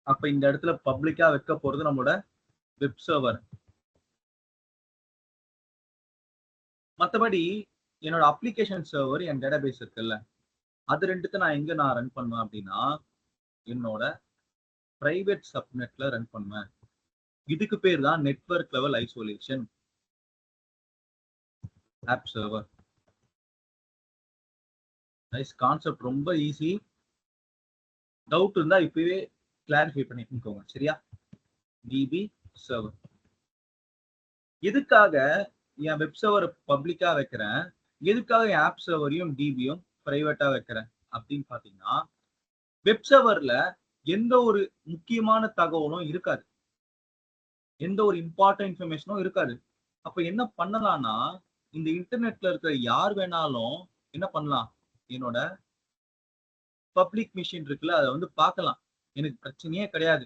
அப்ப இந்த இடத்துல பப்ளிக்கா வைக்க போறது நம்மளோட வெப் சர்வர். மற்றபடி என்னோட அப்ளிகேஷன் சர்வர், என் டேட்டாபேஸ் இருக்குல்ல, அது ரெண்டுத்தை நான் எங்க ரன் பண்ணுவேன் அப்படின்னா என்னோட பிரைவேட் சப்நெட்ல ரன் பண்ணுவேன். இதுக்கு பேர் தான் network level isolation app server. Nice concept, ரொம்ப ஈஸி. டவுட் இருந்தா இப்பவே கிளாரிஃபை பண்ணிக்கோங்க. சரியா? DB server. எதுக்காக என் வெப் சர்வர் பப்ளிக்கா வைக்கிறேன், எதுக்காக என் ஆப் சர்வரையும் டிபியும் பிரைவேட்டா வைக்கிறேன் அப்படின்னு பாத்தீங்கன்னா, வெப் சர்வர்ல எந்த ஒரு முக்கியமான தகவலும் இருக்காது, எந்த ஒரு இம்பார்ட்டன்ட் இன்ஃபர்மேஷனும் இருக்காது. அப்ப என்ன பண்ணலாம்னா, இந்த இன்டர்நெட்ல இருக்கிற யார் வேணாலும் என்ன பண்ணலாம், என்னோட பப்ளிக் மிஷின் இருக்குல்ல அதை வந்து பார்க்கலாம். எனக்கு பிரச்சனையே கிடையாது.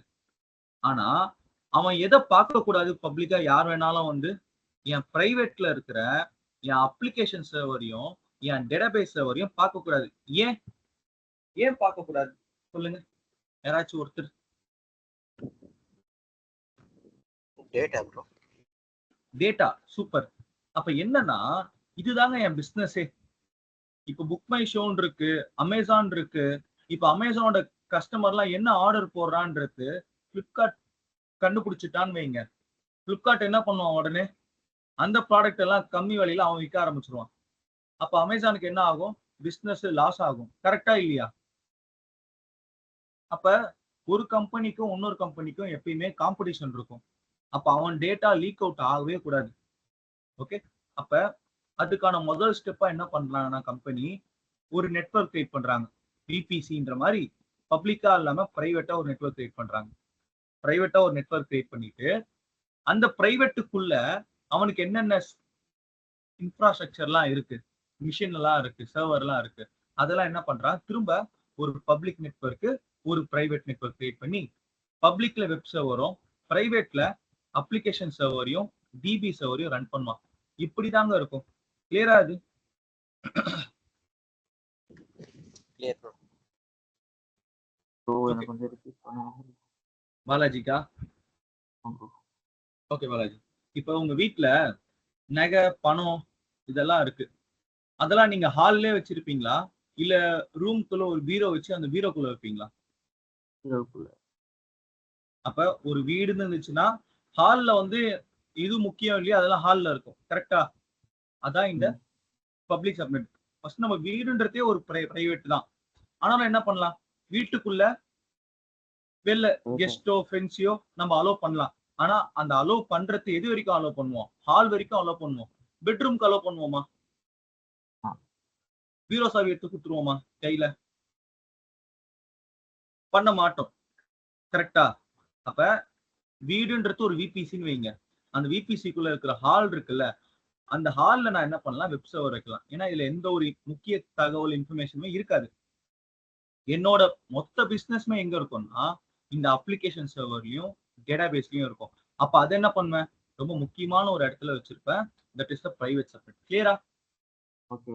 ஆனா அவன் எதை பார்க்க கூடாது, பப்ளிக்கா யார் வேணாலும் வந்து என் பிரைவேட்ல இருக்கிற என் அப்ளிகேஷன் சர்வரையும் என் டேட்டாபேஸ் சர்வரையும் பார்க்க கூடாது. ஏன் ஏன் பார்க்க கூடாது சொல்லுங்க யாராச்சும் ஒருத்தர். Data bro. Data super. அப்ப என்னன்னா இதுதாங்க என் பிசினஸே. இப்ப புக் மை ஷோன்னு இருக்கு, அமேசான் இருக்கு. இப்ப அமேசானோட கஸ்டமர்லாம் என்ன ஆர்டர் போடுறான்றது பிளிப்கார்ட் கண்டுபிடிச்சிட்டான்னு வைங்க. பிளிப்கார்ட் என்ன பண்ணுவான், உடனே அந்த ப்ராடக்ட் எல்லாம் கம்மி விலையில அவன் விற்க ஆரம்பிச்சிருவான். அப்ப அமேசானுக்கு என்ன ஆகும், பிசினஸ் லாஸ் ஆகும். கரெக்டா இல்லையா? அப்ப ஒரு கம்பெனிக்கும் இன்னொரு கம்பெனிக்கும் எப்பயுமே காம்படிஷன் இருக்கும். அப்ப அவன் டேட்டா லீக் அவுட் ஆகவே கூடாது. ஓகே? அப்ப அதுக்கான முதல் ஸ்டெப்பா என்ன பண்றாங்கன்னா கம்பெனி ஒரு நெட்வொர்க் கிரியேட் பண்றாங்க. பிபிசின்ற மாதிரி பப்ளிக்கா இல்லாம பிரைவேட்டா ஒரு நெட்வொர்க் கிரியேட் பண்றாங்க. பிரைவேட்டா ஒரு நெட்வொர்க் கிரியேட் பண்ணிட்டு அந்த பிரைவேட்டுக்குள்ள அவனுக்கு என்னென்ன இன்ஃப்ராஸ்ட்ரக்சர்லாம் இருக்கு, மிஷின் எல்லாம் இருக்கு, சர்வர் எல்லாம் இருக்கு, அதெல்லாம் என்ன பண்றான், திரும்ப ஒரு பப்ளிக் நெட்வொர்க், ஒரு பிரைவேட் நெட்வொர்க் கிரியேட் பண்ணி பப்ளிக்ல வெப் சர்வரும் பிரைவேட்ல அப்ளிகேஷன் சர்வரையும் டிபி சர்வரையும் ரன் பண்ணுவான். இப்படிதாங்க இருக்கும். கிளியரா இது? Clear bro. Bro Okay. எனக்கு கொஞ்சம் ரிப்பீட் பண்ணுங்க பாலாஜிக்கா? ப்ரோ. ஓகே பாலாஜி. இப்போ உங்க வீட்ல நகை, பணம் இதெல்லாம் இருக்கு. அதெல்லாம் நீங்க ஹால்லே வச்சிருப்பீங்களா? இல்ல ரூம்குள்ள ஒரு பீரோ வச்சு அந்த பீரோக்குள்ள வைப்பீங்களா? இதுக்குள்ள. அப்ப ஒரு வீடுன்னு இருந்துச்சுன்னா ஹால்ல வந்து இது முக்கியம் இல்லையா, அதெல்லாம் ஹால்ல இருக்கும். கரெக்டா? அதான் இந்த ம். Public subnet. ஃபர்ஸ்ட் நம்ம வீடுன்றதே ஒரு பிரைவேட் தான். ஆனாலும் என்ன பண்ணலாம், வீட்டுக்குள்ள வெளில Okay. கெஸ்டோ ஃப்ரெண்ட்ஸையோ நம்ம அலோவ் பண்ணலாம். ஆனா அந்த அலோவ் பண்றது எது வரைக்கும் அலோவ் பண்ணுவோம்? ஹால் வரைக்கும் அலோவ் பண்ணுவோம். பெட்ரூம்க்கு அலோவ் பண்ணுவோமா? ஆ. பீரோ சாவி எடுத்து கொடுத்துருவோமா கையில? பண்ண மாட்டோம். கரெக்டா? அப்ப வீடுன்றது ஒரு விபிசின்னு வைங்க. அந்த விபிசிக்குள்ள இருக்கிற ஹால் இருக்குல்ல, அந்த ஹால்ல நான் என்ன பண்ணலாம், வெப் சர்வர் வைக்கலாம். ஏன்னா இதுல எந்த ஒரு முக்கிய தகவல் இன்ஃபர்மேஷனுமே இருக்காது. என்னோட மொத்த பிசினஸ்மே எங்க இருக்கும்னா இந்த அப்ளிகேஷன் சர்வர்லயும் டேட்டாபேஸ்லயும் இருக்கும். அப்ப அதை என்ன பண்ணுவேன், ரொம்ப முக்கியமான ஒரு இடத்துல வச்சிருப்பேன். That is the private subnet. கிளியரா? ஓகே.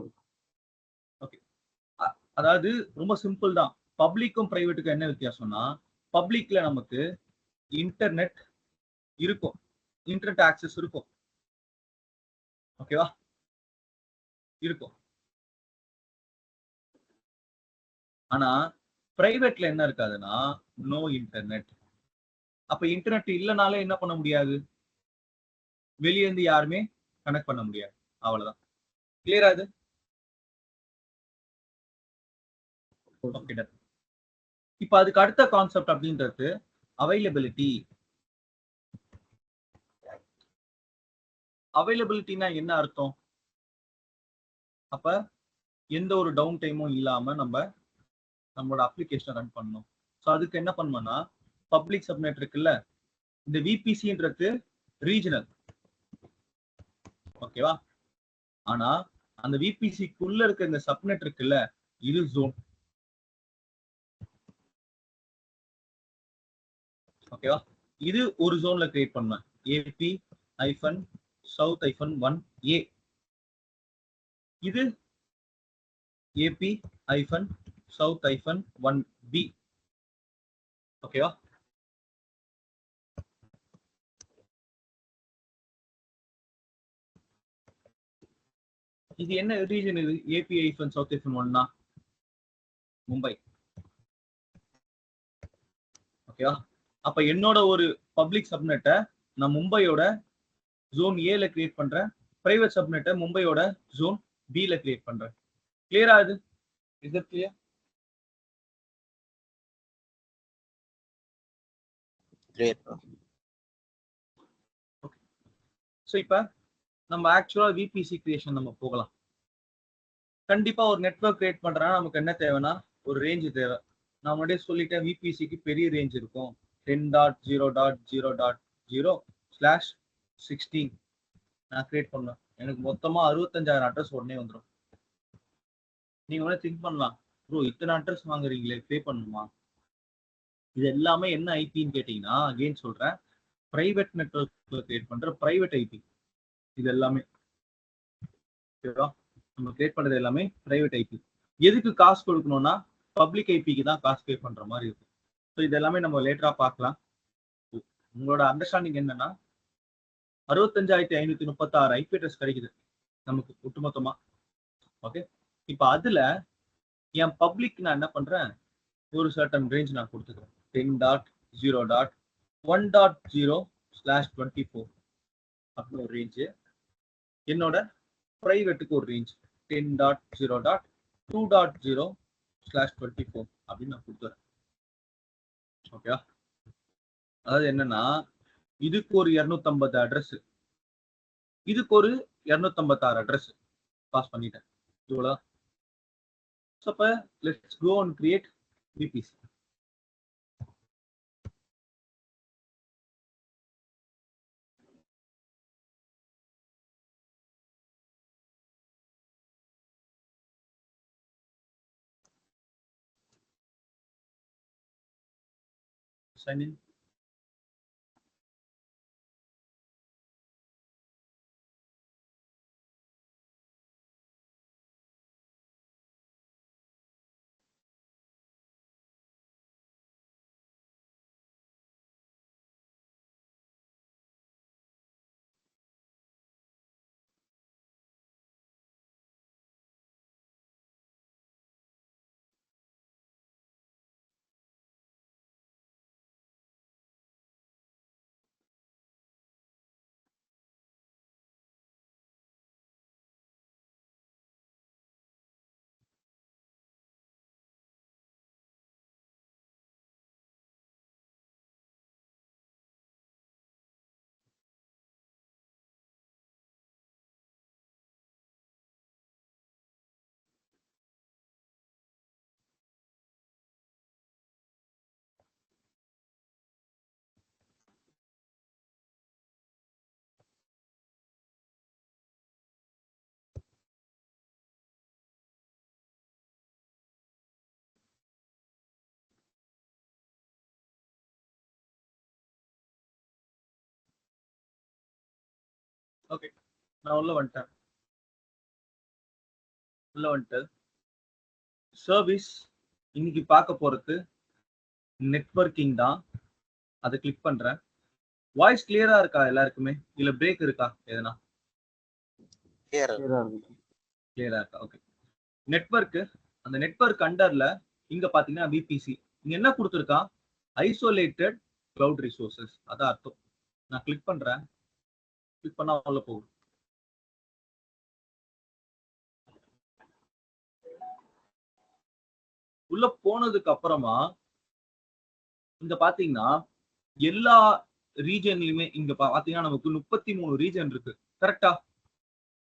ஓகே. அதாவது ரொம்ப சிம்பிள் தான். பப்ளிக்கும் பிரைவேட்டுக்கும் என்ன வித்தியாசம்னா, பப்ளிக்ல நமக்கு இன்டர்நெட் இருக்கும், இன்டர்நெட் ஆக்சஸ் இருக்கும். ஓகேவா? இருக்கும். ஆனா பிரைவேட்ல என்ன இருக்காதுன்னா நோ இன்டர்நெட். அப்ப இன்டர்நெட் இல்லனாலே என்ன பண்ண முடியாது, வெளியே இருந்து யாருமே கனெக்ட் பண்ண முடியாது. அவ்வளவுதான். கிளியரா இது? Okay done. இப்ப அதுக்கு அடுத்த கான்செப்ட் அப்படின்றது அவைலபிலிட்டி. அவைலபிலிட்டினா என்ன அர்த்தம்? அப்ப எந்த ஒரு டவுன் டைமும் இல்லாம நம்மளோட அப்ளிகேஷனை ரன் பண்ணணும். ஸோ அதுக்கு என்ன பண்ணணும்னா பப்ளிக் சப்நெட் இருக்குல்ல, இந்த விபிசின்றது ரீஜனல். ஓகேவா? ஆனா அந்த விபிசிக்குள்ள இருக்க இந்த சப்நெட் இருக்குல்ல, இது ஜோன். ஓகேவா? இது ஒரு ஜோன்ல கிரியேட் பண்ணுவேன். ஏபி ஐஃபன் சவுத் ஐஃபன் 1A. இது ஏபி ஐஃபன் சவுத் ஐஃபன் 1B. ஓகேவா? இது என்ன ரீஜன்? இது ஏபி ஐஃபன் சவுத் ஐஃபன் 1னா மும்பை. ஓகேவா? அப்ப என்னோட ஒரு பப்ளிக் சப்நெட்டை நான் மும்பையோட ஜோன் ஏல கிரியேட் பண்றேன், பிரைவேட் சப்நெட்டை மும்பையோட ஜோன் பில கிரியேட் பண்றேன். கிளியரா இது? Is it clear? Clear bro. So இப்ப நம்ம ஆக்சுவலா விபிசி கிரியேஷன் நம்ம போகலாம். கண்டிப்பா ஒரு நெட்வொர்க் கிரியேட் பண்றேன்னா நமக்கு என்ன தேவைன்னா ஒரு ரேஞ்ச் தேவை. நான் முன்னாடியே சொல்லிட்டேன், விபிசிக்கு பெரிய ரேஞ்ச் இருக்கும். 10.0.0.0/16 நான் கிரியேட் பண்ணுவேன். எனக்கு மொத்தமா 65,000 அட்ரஸ் உடனே வந்துடும். நீங்க வந்து திங்க் பண்ணலாம், ப்ரோ இத்தனை அட்ரஸ் வாங்குறீங்களே, பே பண்ணுமா? இது எல்லாமே என்ன ஐபின்னு கேட்டீங்கன்னா, அகைன் சொல்றேன், பிரைவேட் நெட்வொர்க்ல கிரியேட் பண்ற பிரைவேட் ஐபி. இது எல்லாமே ஓகேவா? நம்ம கிரியேட் பண்றது எல்லாமே பிரைவேட் ஐபி. எதுக்கு காசு கொடுக்கணும்னா பப்ளிக் ஐபிக்கு தான் காசு பே பண்ற மாதிரி இருக்கும். ஸோ இது எல்லாமே நம்ம லேட்டரா பார்க்கலாம். உங்களோட அண்டர்ஸ்டாண்டிங் என்னன்னா 65,536 ஐபி அட்ரஸ் கிடைக்குது நமக்கு ஒட்டுமொத்தமா. ஓகே. இப்ப அதுல என் பப்ளிக் நான் என்ன பண்றேன், ஒரு சர்டன் ரேஞ்ச் நான் கொடுத்துக்கிறேன். 10.0.1.0/24 அப்படின்னு ஒரு ரேஞ்சு. என்னோட பிரைவேட்டுக்கு ஒரு ரேஞ்ச் 10.0.2.0/24 அப்படின்னு நான் கொடுத்துறேன். ஓகேவா? அதாவது என்னன்னா இதுக்கு ஒரு 250 அட்ரஸ், இதுக்கு ஒரு 256 அட்ரஸ் பாஸ் பண்ணிட்டேன். இவ்வளவு. So, let's go and create VPC. Sign in. Okay, நான் உள்ள வந்துட்டேன். உள்ள வந்துட்டு சர்வீஸ் இன்னைக்கு பார்க்க போறது நெட்வொர்க்கிங் தான். அதை கிளிக் பண்றேன். வாய்ஸ் கிளியரா இருக்கா எல்லாருக்குமே? இல்ல பிரேக் இருக்கா? எதனா Clear. கிளியரா இருக்கு. கிளியரா இருக்கா? ஓகே. நெட்வொர்க், அந்த நெட்வொர்க் அண்டர்ல இங்க பாத்தீங்கன்னா விபிசி இங்க என்ன கொடுத்துருக்கான்? Isolated cloud resources. அதான் அர்த்தம். நான் கிளிக் பண்றேன். கிளிக் பண்ணா உள்ள போகும். உள்ள போனதுக்கு அப்புறமா இங்க பாத்தீங்கன்னா எல்லா ரீஜன்லயுமே இங்க பாத்தீங்கன்னா நமக்கு 33 ரீஜன் இருக்கு. கரெக்டா?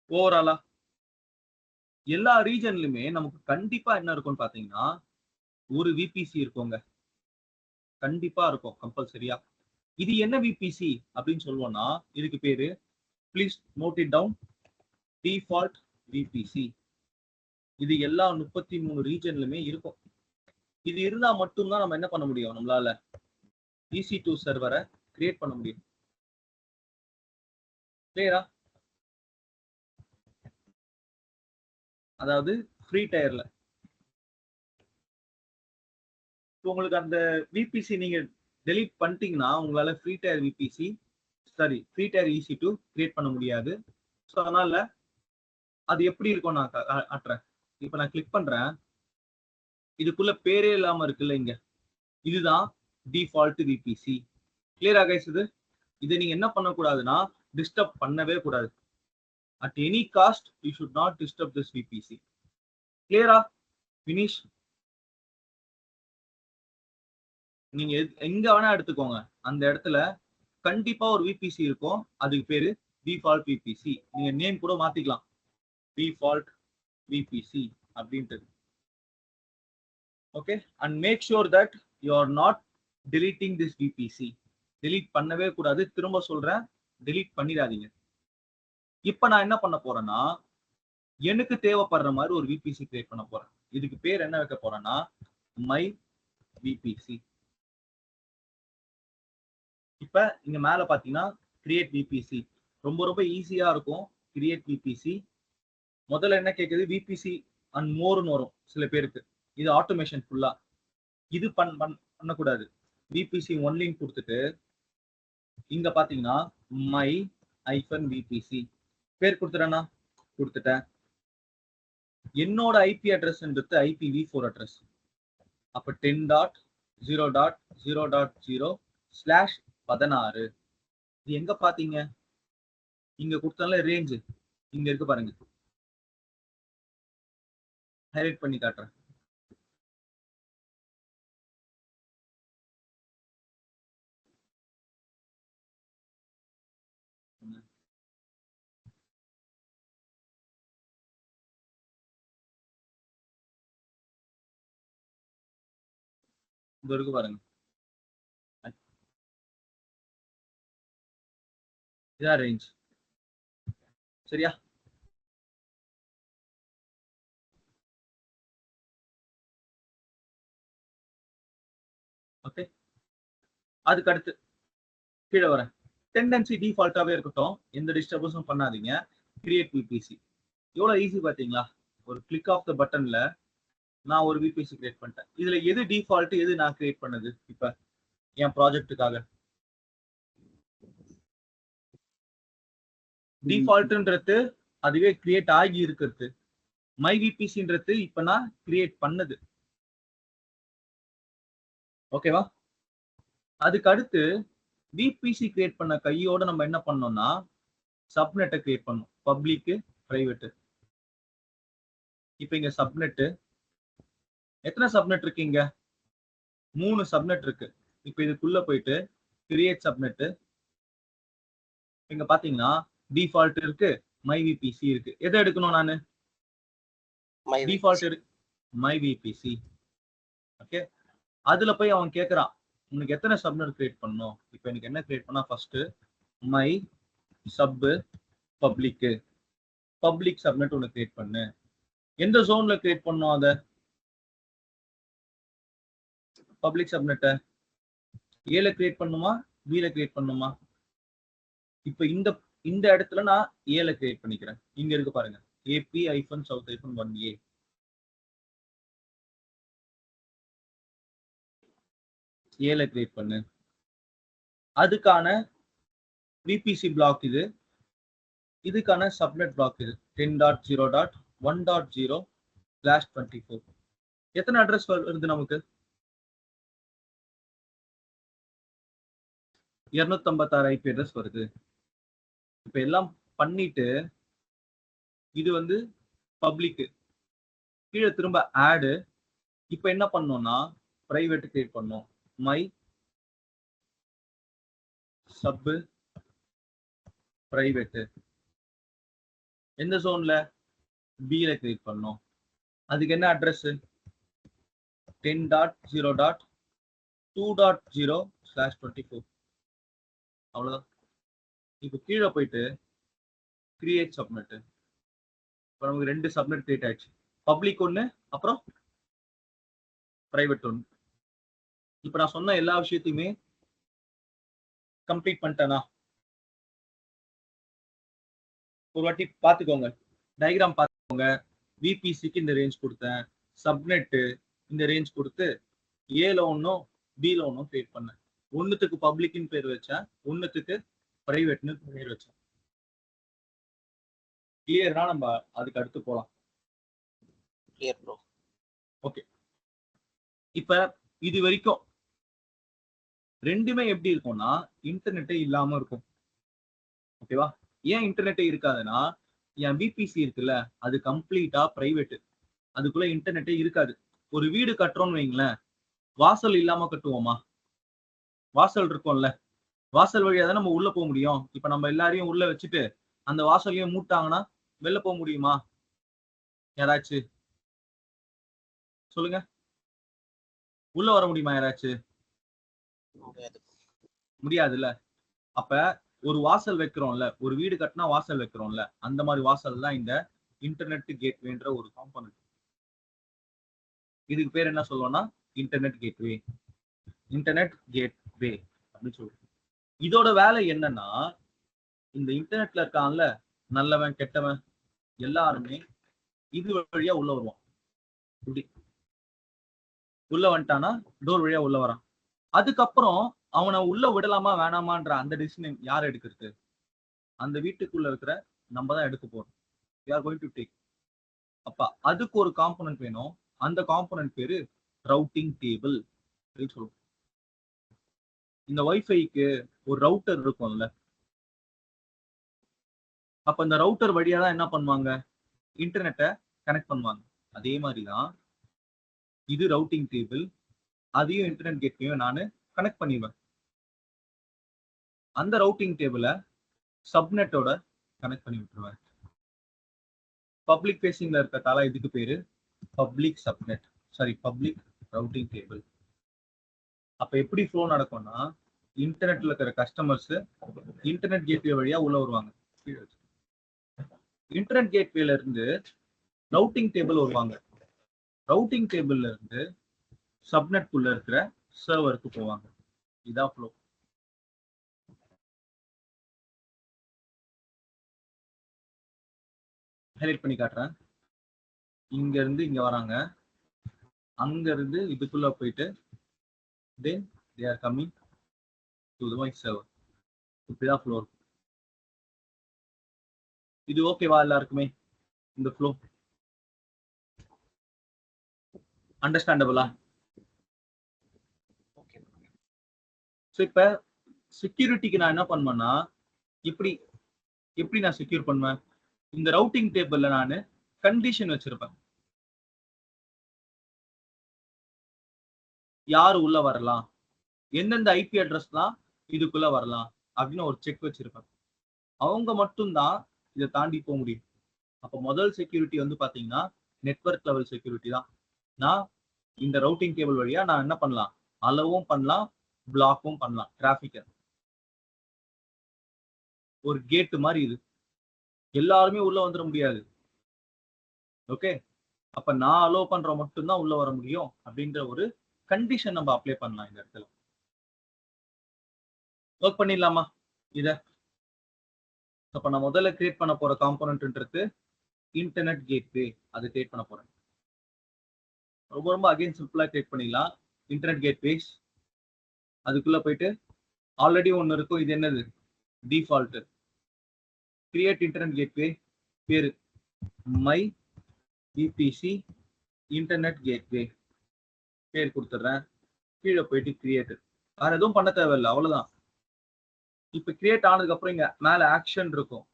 ஓவராலா எல்லா ரீஜன்லயுமே நமக்கு கண்டிப்பா என்ன இருக்கும்னு பாத்தீங்கன்னா ஒரு விபிசி இருக்குங்க. கண்டிப்பா இருக்கும், கம்பல்சரியா. இது என்ன விபிசி அப்படின்னு சொல்லுவோம்னா இதுக்கு பேரு, please note it down, default VPC. இது எல்லா 33 ரீஜன்லுமே இருக்கும். இது இருந்தா மட்டும்தான் நம்ம என்ன பண்ண முடியும், நம்மளால EC2 சர்வரை கிரியேட் பண்ண முடியும். கிளியரா? அதாவது ஃப்ரீ டயர்ல உங்களுக்கு அந்த விபிசி நீங்க டெலீட் பண்ணிட்டீங்கன்னா உங்களால free tyre VBC sorry free tyre EC2 create பண்ண முடியாது. ஸோ அதனால அது எப்படி இருக்கும் நான் காட்டுறேன். இப்போ நான் கிளிக் பண்றேன். இதுக்குள்ள பேரே இல்லாம இருக்குல்ல இங்க, இதுதான் டிஃபால்ட் விபிசி. கிளியரா கைஸ்? இதை நீங்க என்ன பண்ணக்கூடாதுன்னா டிஸ்டர்ப் பண்ணவே கூடாது. At any cost you should not disturb this VBC. கிளியரா? ஃபினிஷ். நீங்க எங்க வேணா எடுத்துக்கோங்க, அந்த இடத்துல கண்டிப்பா ஒரு விபிசி இருக்கும். அதுக்கு பேரு டிஃபால்ட் விபிசி. நீங்க நேம் கூட மாத்திக்கலாம், டிஃபால்ட் விபிசி அப்படின்ட்டு. Okay, and make sure that you are not deleting this VPC. Delete பண்ணவே கூடாது. திரும்ப சொல்றேன், டெலீட் பண்ணிடாதீங்க. இப்ப நான் என்ன பண்ண போறேன்னா எனக்கு தேவைப்படுற மாதிரி ஒரு விபிசி கிரியேட் பண்ண போறேன். இதுக்கு பேர் என்ன வைக்க போறேன்னா மை விபிசி. இப்ப இங்க மேல பாத்தீங்கன்னா கிரியேட் விபிசி. ரொம்ப ரொம்ப ஈஸியா இருக்கும் கிரியேட் விபிசி. முதல்ல என்ன கேக்குது, விபிசி அண்ட் மோர்னு வரும் சில பேருக்கு. இது ஆட்டோமேஷன் ஃபுல்லா. இது பண்ணக்கூடாது. விபிசி ஒன்லின்னு கொடுத்துட்டு இங்க பாத்தீங்கன்னா மை ஐபன் விபிசி பேர் கொடுத்துட்டேன்னா கொடுத்துட்டேன். என்னோட ஐபி அட்ரஸ்ன்றது IPv4 அட்ரஸ். அப்ப 10.0.0.0/16. இது எங்க பாத்தீங்க? இங்க கொடுத்தால ரேஞ்ச் இங்க இருக்கு பாருங்க. ஹைலைட் பண்ணி காட்டுறேன். இங்க இருக்கு பாருங்க. இதான் ரேஞ்ச். சரியா? ஓகே, அதுக்கு அடுத்து கீழே வரேன். டெண்டன்சி டிஃபால்ட்டாவே இருக்கட்டும், எந்த டிஸ்டர்பன்ஸும் பண்ணாதீங்க. கிரியேட் விபிசி எவ்வளவு ஈஸி பாத்தீங்களா? ஒரு கிளிக் ஆஃப் த பட்டன்ல நான் ஒரு விபிசி கிரியேட் பண்ணிட்டேன். இதுல எது டிஃபால்ட், எது நான் கிரியேட் பண்ணது இப்ப என் ப்ராஜெக்ட்டுக்காக? டிஃபால்ட்ன்றது அதுவே கிரியேட் ஆகி இருக்கிறது. மை விபிசின்றது இப்ப நான் கிரியேட் பண்ணது. ஓகேவா? அதுக்கு அடுத்து விபிசி கிரியேட் பண்ண கையோட நம்ம என்ன பண்ணோம்னா சப்நெட்டை கிரியேட் பண்ணோம். Public private. இப்ப இங்க சப்நெட் எத்தனை சப்நெட் இருக்கு? இங்க 3 சப்நெட் இருக்கு. இப்ப இதுக்குள்ள போயிட்டு கிரியேட் சப்நெட். இங்க பாத்தீங்கன்னா டிஃபால்ட் இருக்கு, மை விபிசி இருக்கு. எதை எடுக்கணும் நானு? My default my VBC. Okay, அதுல போய் அவன் கேக்குறான் உனக்கு எத்தனை சப்நெட் கிரியேட் பண்ணணும். இப்ப எனக்கு என்ன கிரியேட் பண்ணா first my sub public. Public subnet ஒன்னு கிரியேட் பண்ணு. எந்த ஜோன்ல கிரியேட் பண்ணோம் அத பப்ளிக் சப்நெட்டை? ஏல கிரியேட் பண்ணுமா, பில கிரியேட் பண்ணுமா? இப்ப இந்த இந்த இடத்துல நான் ஏல கிரியேட் பண்ணிக்கிறேன். இங்க இருக்கு பாருங்க, AP-South-1A. ஏல கிரியேட் பண்ணு. அதுக்கான விபிசி பிளாக் இது, இதுக்கான சப்நெட் பிளாக் இது 10.0.1.0/24. எத்தனை அட்ரஸ் வருது நமக்கு? 256 ஐபி அட்ரஸ் வருது. இப்ப எல்லாம் பண்ணிட்டு இது வந்து பப்ளிக், கீழே திரும்ப ஆடு. இப்ப என்ன பண்ணோம்னா பிரைவேட் கிரியேட் பண்ணோம். மை சப் பிரைவேட் எந்த ஜோன்ல? பில கிரியேட் பண்ணோம். அதுக்கு என்ன அட்ரஸ்? 10.0.2.0/24. அவ்வளவுதான். இப்ப கீழே போயிட்டு கிரியேட் சப்நெட். இப்ப நமக்கு 2 சப்நெட் கிரியேட் ஆயிடுச்சு. பப்ளிக் ஒண்ணு, அப்புறம் பிரைவேட் ஒண்ணு. இப்ப நான் சொன்ன எல்லா விஷயத்தையுமே கம்ப்ளீட் பண்ணிட்டேனா? ஒரு வாட்டி பாத்துக்கோங்க, டயக்ராம் பாத்துக்கோங்க. விபிசிக்கு இந்த ரேஞ்ச் கொடுத்தேன், சப்நெட் இந்த ரேஞ்ச் கொடுத்து ஏல ஒன்னும் பில ஒன்னும் கிரியேட் பண்ணேன். ஒன்னுத்துக்கு பப்ளிக்னு பேர் வச்சேன், ஒன்னுத்துக்கு பிரைவேட்னு பேர் வச்சேன். கிளியர்னா நம்ம அதுக்கு அடுத்து போலாம். Clear bro. ஓகே, இப்ப இது வரைக்கும் ரெண்டுமே எப்படி இருக்கும்னா இன்டர்நெட்டே இல்லாம இருக்கும். ஓகேவா? ஏன் இன்டர்நெட்டே இருக்காதுன்னா, என் விபிசி இருக்குல்ல அது கம்ப்ளீட்டா பிரைவேட், அதுக்குள்ள இன்டர்நெட்டே இருக்காது. ஒரு வீடு கட்டுறோம்னு வைங்களேன், வாசல் இல்லாம கட்டுவோமா? வாசல் இருக்கும்ல, வாசல் வழியா தான் நம்ம உள்ள போக முடியும். இப்ப நம்ம எல்லாரையும் உள்ள வச்சுட்டு அந்த வாசலையும் மூட்டாங்கன்னா வெளில போக முடியுமா? யாராச்சும் சொல்லுங்க, உள்ள வர முடியுமா யாராச்சும்? முடியாது. முடியாதுல்ல. அப்ப ஒரு வாசல் வைக்கிறோம்ல, ஒரு வீடு கட்டினா வாசல் வைக்கிறோம்ல, அந்த மாதிரி வாசல் தான் இந்த இன்டர்நெட் கேட்வேன்ற ஒரு காம்பனன்ட். இதுக்கு பேர் என்ன சொல்லுவோம்னா இன்டர்நெட் கேட்வே. இன்டர்நெட் கேட்வே அப்படின்னு சொல்லுவோம். இதோட வேலை என்னன்னா, இந்த இன்டர்நெட்ல இருக்கான்ல நல்லவன் கெட்டவன் எல்லாருமே இது வழியா உள்ள வருவான். இப்படி உள்ள வந்துட்டானா டோர் வழியா உள்ள வரான். அதுக்கப்புறம் அவனை உள்ள விடலாமா வேணாமான்ற அந்த டிசிஷன் யார் எடுக்கிறது? அந்த வீட்டுக்குள்ள இருக்கிற நம்ம தான் எடுக்க போறோம். we are going to take. அப்ப அதுக்கு ஒரு காம்போனன்ட் வேணும். அந்த காம்போனன்ட் பேரு ரவுட்டிங் டேபிள் அப்படின்னு சொல்லுவோம். இந்த வைஃபைக்கு ஒரு ரவுட்டர் இருக்கும்ல, அப்ப இந்த ரவுட்டர் வழியா தான் என்ன பண்ணுவாங்க? இன்டர்நெட்டை கனெக்ட் பண்ணுவாங்க. அதே மாதிரிதான் இது ரவுட்டிங் டேபிள், அதையும் இன்டர்நெட் கேட்வேயும் நான் கனெக்ட் பண்ணிடுவேன். அந்த ரவுட்டிங் டேபிளை சப்நெட்டோட கனெக்ட் பண்ணி விட்டுருவேன். பப்ளிக் ஃபேசிங்ல இருக்கதால இதுக்கு பேரு public subnet, sorry public routing table. அப்ப எப்படி ஃப்ளோ நடக்கும்னா, இன்டர்நெட்ல இருக்கிற கஸ்டமர்ஸ் இன்டர்நெட் கேட்வே வழியா உள்ள வருவாங்க. இன்டர்நெட் கேட்வேல இருந்து ரவுட்டிங் டேபிள் வருவாங்க. ரவுட்டிங் டேபிள்ல இருந்து சப்நெட் குள்ள இருக்கிற சர்வருக்கு போவாங்க. இதான் ஃப்ளோ. ஹைலைட் பண்ணி காட்டுறேன். இங்க இருந்து இங்க வராங்க, அங்க இருந்து இதுக்குள்ள போயிட்டு then they are coming to the my server. இப்படிதான் ஃப்ளோ இருக்கும். இது ஓகேவா எல்லாருக்குமே? இந்த ஃப்ளோ அண்டர்ஸ்டாண்டபிளா? ஓகே. ஸோ இப்ப செக்யூரிட்டிக்கு நான் என்ன பண்ணுவேன்னா, எப்படி நான் செக்யூர் பண்ணுவேன்? இந்த ரவுட்டிங் டேபிள்ல நான் கண்டிஷன் வச்சிருப்பேன். யாரு உள்ள வரலாம், எந்தெந்த ஐபி அட்ரஸ்லாம் இதுக்குள்ள வரலாம் அப்படின்னு ஒரு செக் வச்சிருப்பேன். அவங்க மட்டும்தான் இதை தாண்டி போக முடியும். அப்ப முதல் செக்யூரிட்டி வந்து பாத்தீங்கன்னா நெட்வொர்க் லெவல் செக்யூரிட்டி தான். நான் இந்த ரவுட்டிங் கேபிள் வழியா நான் என்ன பண்ணலாம்? அலோவும் பண்ணலாம், பிளாக்கும் பண்ணலாம். டிராபிக் ஒரு கேட் மாதிரி இது, எல்லாருமே உள்ள வந்துட முடியாது. ஓகே, அப்ப நான் அலோ பண்ற மட்டும்தான் உள்ள வர முடியும் அப்படின்ற ஒரு கண்டிஷன் நம்ம அப்ளை பண்ணலாம். இந்த இடத்துல ஒர்க் பண்ணிடலாமா? இத அப்ப நான் முதல்ல கிரியேட் பண்ண போற காம்போனன்ட்ன்றது இன்டர்நெட் கேட்வே, அது கிரியேட் பண்ண போறேன். ரொம்ப ரொம்ப அகைன் சிம்பிளா கிரியேட் பண்ணிடலாம். இன்டர்நெட் கேட்வேஸ், அதுக்குள்ள போயிட்டு ஆல்ரெடி ஒன்னு இருக்கும். இது என்னது? டிஃபால்ட். கிரியேட் இன்டர்நெட் கேட்வே, பேரு மை விபிசி இன்டர்நெட் கேட்வே, பேர் கொடுத்துட்றேன். கீழே போயிட்டு கிரியேட். வேற எதுவும் பண்ண தேவையில்லை, அவ்வளவுதான். இப்ப கிரியேட் ஆனதுக்கு அப்புறம் இங்க மேல ஆக்ஷன் இருக்கும்.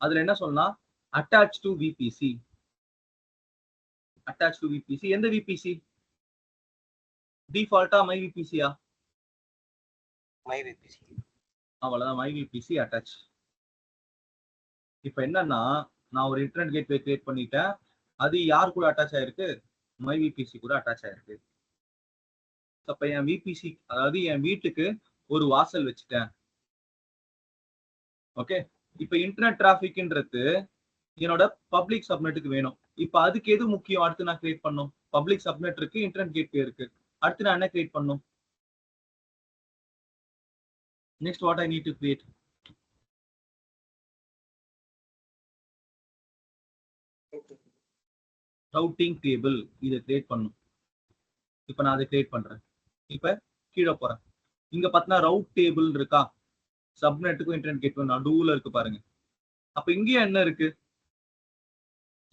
அதுல என்ன சொன்னா attach to VPC. Attach to VPC. எந்த விபிசி? டிஃபால்ட்டா மை விபிசியா? My VPC. அவ்வளவுதான், மை விபிசி அட்டாச். இப்ப என்னன்னா நான் ஒரு இன்டர்நெட் கேட்வே கிரியேட் பண்ணிட்டேன். அது யார் கூட அட்டாச் ஆயிருக்கு? மை விபிசி கூட அட்டாச் ஆயிருக்கு. அப்ப என் விபிசி, அதாவது என் வீட்டுக்கு ஒரு வாசல் வச்சுட்டேன். ஓகே. இப்ப இன்டர்நெட் டிராபிக்ன்றது என்னோட பப்ளிக் சப்நெட்டுக்கு வேணும். இப்ப அதுக்கு எது முக்கியம்? அடுத்து நான் கிரியேட் பண்ணும். பப்ளிக் சப்நெட் இருக்கு, இன்டர்நெட் கேட்வே இருக்கு. அடுத்து நான் என்ன கிரியேட் பண்ணும்? Next what I need to create? Routing table. இதை கிரியேட் பண்ணும். இப்ப நான் அதை கிரியேட் பண்றேன். இப்ப கீழே போறேன். இங்க பாத்தீங்கன்னா ரவுட் டேபிள் இருக்கா? சப்நெட்டுக்கும் இன்டர்நெட் கேட்வே நடுவுல இருக்கு பாருங்க. அப்ப இங்கேயும் என்ன இருக்கு?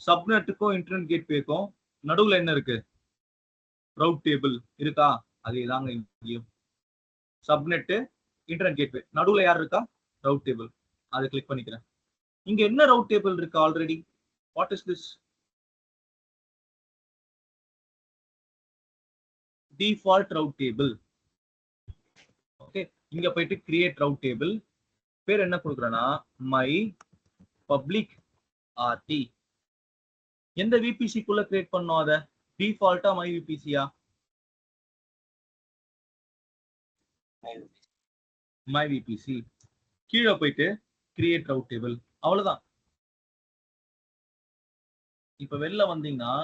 சப்நெட்டுக்கும் இன்டர்நெட் கேட்வேக்கும் நடுவுல என்ன இருக்கு? ரவுட் டேபிள் இருக்கா? அதே தாங்க இங்கேயும். சப்நெட், இன்டர்நெட் கேட்வே, நடுவுல யார் இருக்கா? Route table. அதை கிளிக் பண்ணிக்கிறேன். இங்க என்ன ரவுட் டேபிள் இருக்கு already? What is this? Default route table. Okay. இங்க போயிட்டு கிரியேட் ரவுட் டேபிள். பேர் என்ன கொடுக்குறேன்னா மை பப்ளிக் ஆர்டி. எந்த விபிசிக்குள்ள கிரியேட் பண்ணோம்? அத டிஃபால்ட்டா மை விபிசியா? My VPC. கீழே போயிட்டு கிரியேட் ரவுட் டேபிள். அவ்வளவுதான். இப்ப வெளில வந்தீங்கன்னா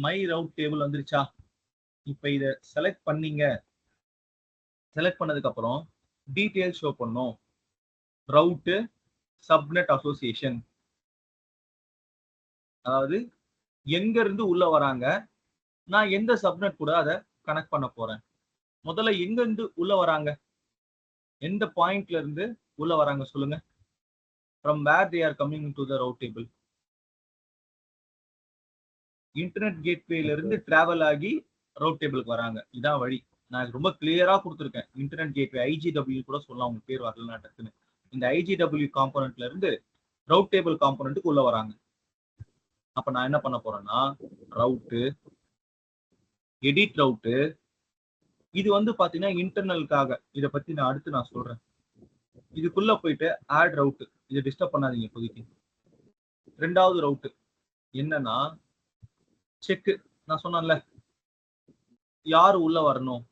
மை ரவுட் டேபிள் வந்துருச்சா? இப்ப இத செலக்ட் பண்ணீங்க. செலக்ட் பண்ணதுக்கு அப்புறம் டீடைல் ஷோ பண்ணும். ரவுட் சப்நெட் அசோசியேஷன், அதாவது எங்க இருந்து உள்ள வராங்க, நான் எந்த சப்நெட் கூட அதை கனெக்ட் பண்ண போறேன். முதல்ல எங்க இருந்து உள்ள வராங்க? எந்த பாயிண்ட்ல இருந்து உள்ள வராங்க சொல்லுங்க. from where they are coming to the route table. Internet கேட்வேல இருந்து டிராவல் ஆகி ரவுட் டேபிளுக்கு வராங்க. இதான் வழி. நான் ரொம்ப கிளியரா கொடுத்துருக்கேன். இன்டர்நெட் கேட்வே ஐஜிடபிள்யூ கூட சொல்லலாம், உங்க பேர் வரலன்னா டக்குன்னு. இந்த ஐஜிடபிள்யூ காம்போனன்ட்ல இருந்து ரவுட் டேபிள் காம்போனன்ட்டுக்கு உள்ள வராங்க. அப்ப நான் என்ன பண்ண போறேன்னா ரவுட்டு, எடிட் ரவுட்டு. இது வந்து பாத்தீங்கன்னா இன்டர்னலுக்காக. இதை பத்தி நான் அடுத்து நான் சொல்றேன். இதுக்குள்ள போயிட்டு ஆட் ரவுட். இதை டிஸ்டர்ப் பண்ணாதீங்க இப்போதைக்கு. ரெண்டாவது ரவுட் என்னன்னா செக். நான் சொன்னேன்ல யார் உள்ள வரணும்.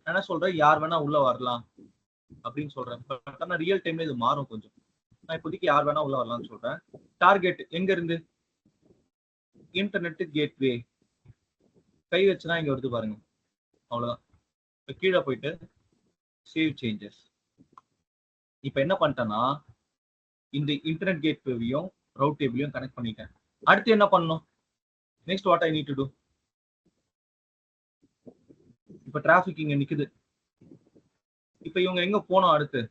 என்ன சொல்றேன்? யார் வேணா உள்ள வரலாம் அப்படின்னு சொல்றேன். பட் ஆனா ரியல் டைம்ல இது மாறும் கொஞ்சம். நான் இப்போதைக்கு யார் வேணா உள்ள வரலாம்னு சொல்றேன். டார்கெட் எங்க இருந்து? Internet gateway. கை வச்சுனா இங்க வருது பாருங்க. அவ்வளவுதான். இப்ப கீழே போயிட்டு சேவ் சேஞ்சஸ். இப்ப என்ன பண்ணிட்டேன்னா இந்த இன்டர்நெட் கேட்வேவையும் ரவுட் டேபிளையும் கனெக்ட் பண்ணிட்டேன். அடுத்து என்ன பண்ணணும்? Next what I need to to? இப்ப டிராபிக் இங்க நிக்குது. இப்ப இவங்க எங்க போனோம்? அடுத்து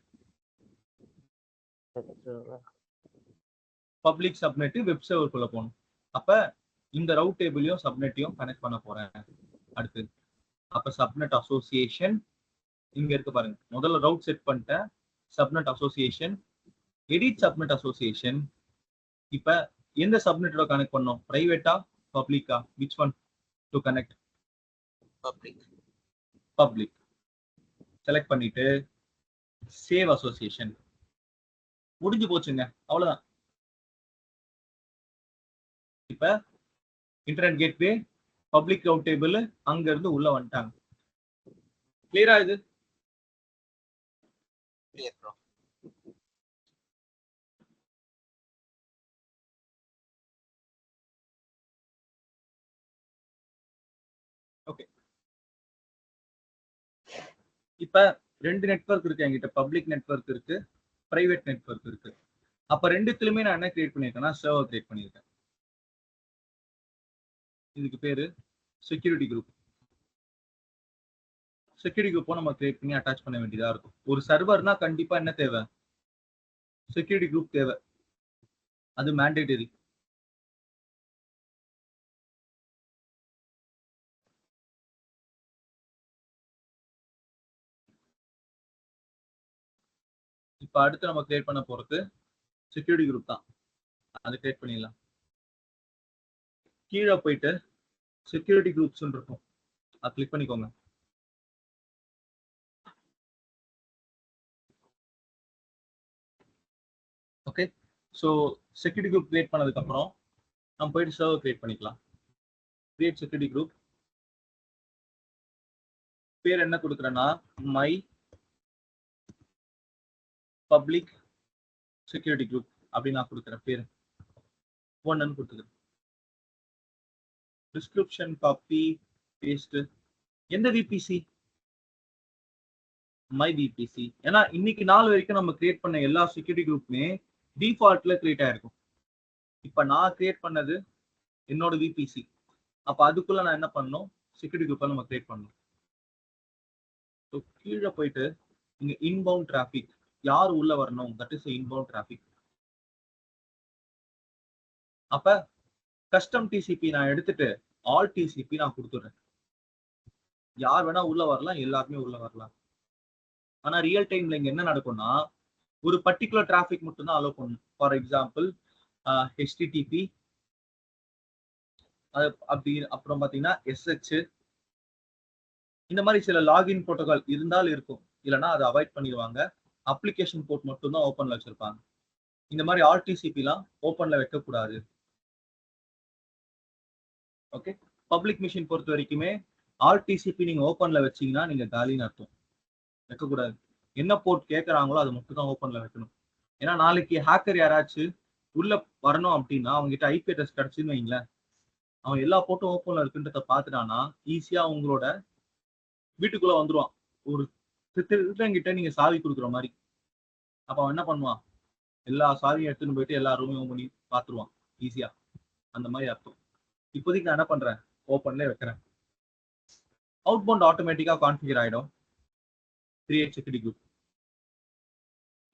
பப்ளிக் சப்நெட் வெப் சர்வருக்குள்ள போகணும். அப்ப இந்த ரவுட் டேபிளையும் சப்நெட்டையும் கனெக்ட் பண்ண போறேன் அடுத்து. அப்ப சப்நெட் அசோசியேஷன் இங்க இருக்கு பாருங்க. முதல்ல ரவுட் செட் பண்ணிட்டேன். Subnet association, edit subnet association. இப்ப எந்த சப்நெட்டோட கனெக்ட் பண்ணோம்? பிரைவேட்டா பப்ளிக்கா? Which one to connect? Public. Public select பண்ணிட்டு சேவ் அசோசியேஷன். முடிஞ்சு போச்சுங்க, அவ்வளவுதான். இப்ப internet gateway, public route table அங்க இருந்து உள்ள வந்துட்டாங்க. கிளியரா இது? Clear bro. ஓகே. இப்ப ரெண்டு நெட்வொர்க் இருக்கு என்கிட்ட. பப்ளிக் நெட்வொர்க் இருக்கு, பிரைவேட் நெட்வொர்க் இருக்கு. அப்ப ரெண்டுத்துலயுமே நான் என்ன கிரியேட் பண்ணிருக்கேன்னா சர்வர் கிரியேட் பண்ணியிருக்கேன். இதுக்கு பேரு செக்யூரிட்டி குரூப். செக்யூரிட்டி குரூப்பை நம்ம கிரியேட் பண்ணி அட்டாச் பண்ண வேண்டியதா இருக்கும். ஒரு சர்வர்னா கண்டிப்பா என்ன தேவை? செக்யூரிட்டி குரூப் தேவை. அது மேண்டேட்டரி. இப்ப அடுத்து நம்ம கிரியேட் பண்ண போறது செக்யூரிட்டி குரூப் தான். அதை கிரியேட் பண்ணிடலாம். கீழே போயிட்டு செக்யூரிட்டி குரூப்ஸ் இருக்கும், அதை கிளிக் பண்ணிக்கோங்க. Okay, so security group create பண்ணதுக்கு அப்புறம் நம்ம போயிட்டு சர்வர் கிரியேட் பண்ணிக்கலாம். Create security group. பேர் என்ன கொடுக்குறேன்னா மை பப்ளிக் செக்யூரிட்டி குரூப் அப்படின்னு நான் கொடுக்குறேன். பேர் ஒன்னு கொடுத்துக்கிறேன். Description copy paste. எந்த விபிசி? My VPC. ஏன்னா இன்னைக்கு நாள் வரைக்கும் நம்ம கிரியேட் பண்ண எல்லா செக்யூரிட்டி குரூப்புமே டிஃபால்ட்ல கிரியேட் ஆயிருக்கும். இப்ப நான் கிரியேட் பண்ணது என்னோட விபிசி. அப்ப அதுக்குள்ள நான் என்ன பண்ணணும்? செக்யூரிட்டி குரூப்பை நம்ம கிரியேட் பண்ணணும். ஸோ கீழே போயிட்டு இங்க இன்பவுண்ட் டிராபிக் யார் உள்ள வரணும், தட் இஸ் இன்பவுண்ட் டிராபிக். அப்ப கஸ்டம் டிசிபி நான் எடுத்துட்டு ஆல் டிசிபி நான் கொடுத்துடுறேன். யார் வேணா உள்ள வரலாம், எல்லாருமே உள்ள வரலாம். ஆனா ரியல் டைம்ல இங்க என்ன நடக்கும்னா ஒரு பர்டிகுலர் டிராபிக் மட்டும் தான் அலோவ் பண்ணும். ஃபார் எக்ஸாம்பிள் ஹெச்டிடிபி, அப்படி அப்புறம் பாத்தீங்கன்னா எஸ்ஹெச், இந்த மாதிரி சில லாகின் புரோட்டோகால் இருந்தாலும் இருக்கும், இல்லைன்னா அதை அவாய்ட் பண்ணிடுவாங்க. அப்ளிகேஷன் போர்ட் மட்டும் தான் ஓப்பன்ல வச்சிருப்பாங்க. இந்த மாதிரி ஆர்டிசிபிலாம் ஓப்பன்ல வைக்கக்கூடாது. ஓகே, பப்ளிக் மிஷின் பொறுத்த வரைக்குமே ஆர்டிசிபி நீங்க ஓப்பன்ல வச்சீங்கன்னா நீங்க காலின்னு அர்த்தம். வைக்கக்கூடாது. என்ன போர்ட் கேட்கறாங்களோ அதை மட்டும் தான் ஓப்பன்ல வைக்கணும். ஏன்னா நாளைக்கு ஹேக்கர் யாராச்சும் உள்ள வரணும் அப்படின்னா அவங்க கிட்ட ஐபி அட்ரஸ் கிடைச்சுன்னு வைங்களேன், அவன் எல்லா போர்ட்டும் ஓப்பன்ல இருக்குன்றத பாத்துட்டானா ஈஸியா உங்களோட வீட்டுக்குள்ள வந்துருவான். ஒரு திருடங்கிட்ட நீங்க சாவி கொடுக்குற மாதிரி. அப்ப அவன் என்ன பண்ணுவான்? எல்லா சாவியும் எடுத்துன்னு போயிட்டு எல்லா ரூமையும் ஓப்பன் பண்ணி பாத்துருவான் ஈஸியா. அந்த மாதிரி அர்த்தம். இப்போதைக்கு நான் என்ன பண்றேன்? ஓப்பன்ல வைக்கிறேன். அவுட்பவுண்ட் ஆட்டோமேட்டிக்கா கான்ஃபிகர் ஆயிடும். Create security group.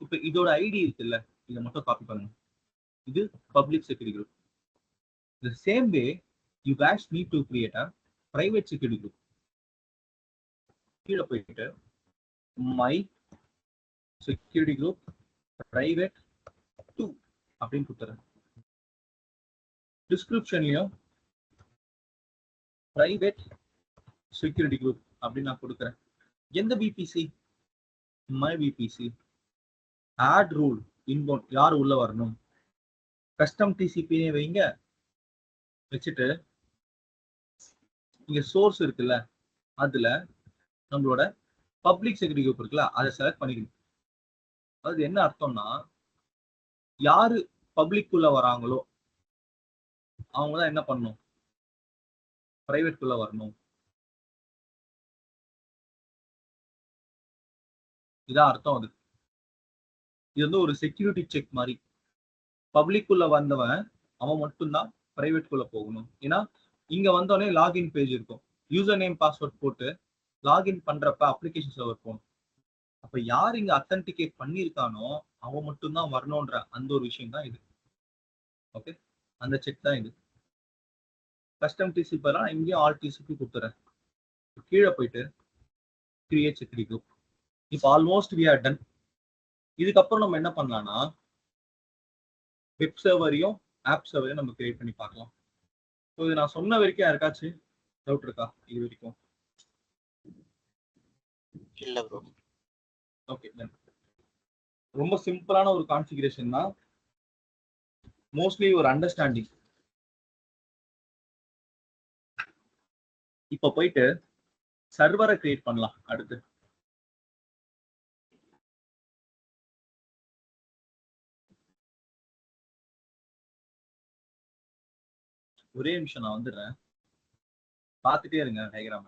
இப்ப இதோட ஐடி இருக்குல்ல, இதை மட்டும் காப்பி பண்ணுங்க. இது public security group. The same way you guys need to create a private security group. கீழே போயிட்டு மை செக்யூரிட்டி குரூப் பிரைவேட் 2 அப்படின்னு கொடுத்துறேன். டிஸ்கிரிப்ஷன்லயும் பிரைவேட் செக்யூரிட்டி குரூப் அப்படின்னு நான் கொடுக்குறேன். எந்த VPC? My VPC. Add rule inbound யார் உள்ள வரணும், கஸ்டம் டிசிபினே வைங்க. வச்சுட்டு இங்க சோர்ஸ் இருக்குல்ல, அதுல நம்மளோட பப்ளிக் செக்யூரிட்டி குரூப் இருக்குல்ல, அதை செலக்ட் பண்ணிக்கணும். அது என்ன அர்த்தம்னா யாரு பப்ளிக் உள்ள வராங்களோ அவங்க தான் என்ன பண்ணணும்? பிரைவேட் குள்ள வரணும். இதான் அர்த்தம். அது இது வந்து ஒரு செக்யூரிட்டி செக் மாதிரி. பப்ளிக் உள்ள வந்தவன் அவன் மட்டும்தான் பிரைவேட் குள்ள போகணும். ஏன்னா இங்க வந்தோடனே லாகின் பேஜ் இருக்கும். யூசர் நேம் பாஸ்வேர்ட் போட்டு லாகின் பண்றப்ப அப்ளிகேஷன் சர்வர் போகணும். அப்ப யார் இங்க அத்தன்டிகேட் பண்ணியிருக்கானோ அவன் மட்டும்தான் வரணும்ன்ற அந்த ஒரு விஷயம் தான் இது. ஓகே, அந்த செக் தான் இது. கஸ்டம் டிசிபி இங்கேயும் ஆல் டிசிபி கொடுத்துறேன். கீழே போயிட்டு கிரியேட் செக்யூரிட்டி குரூப். இப்போ ஆல்மோஸ்ட் வி ஆர் டன். இதுக்கப்புறம் நம்ம என்ன பண்ணலாம்னா வெப் சர்வரையும் ஆப் சர்வரையும் நம்ம கிரியேட் பண்ணி பார்க்கலாம். ஸோ இது நான் சொன்ன வரைக்கும் யாருக்காச்சும் டவுட் இருக்கா இது வரைக்கும்? இல்ல ப்ரோ. ஓகே, ரொம்ப சிம்பிளான ஒரு கான்ஃபிகரேஷன் தான். மோஸ்ட்லி ஒரு அண்டர்ஸ்டாண்டிங். இப்போ போயிட்டு சர்வரை கிரியேட் பண்ணலாம். அடுத்து ஒரே நிமிஷம் நான் வந்துடுறேன், பார்த்துட்டே இருங்க டயக்ராம.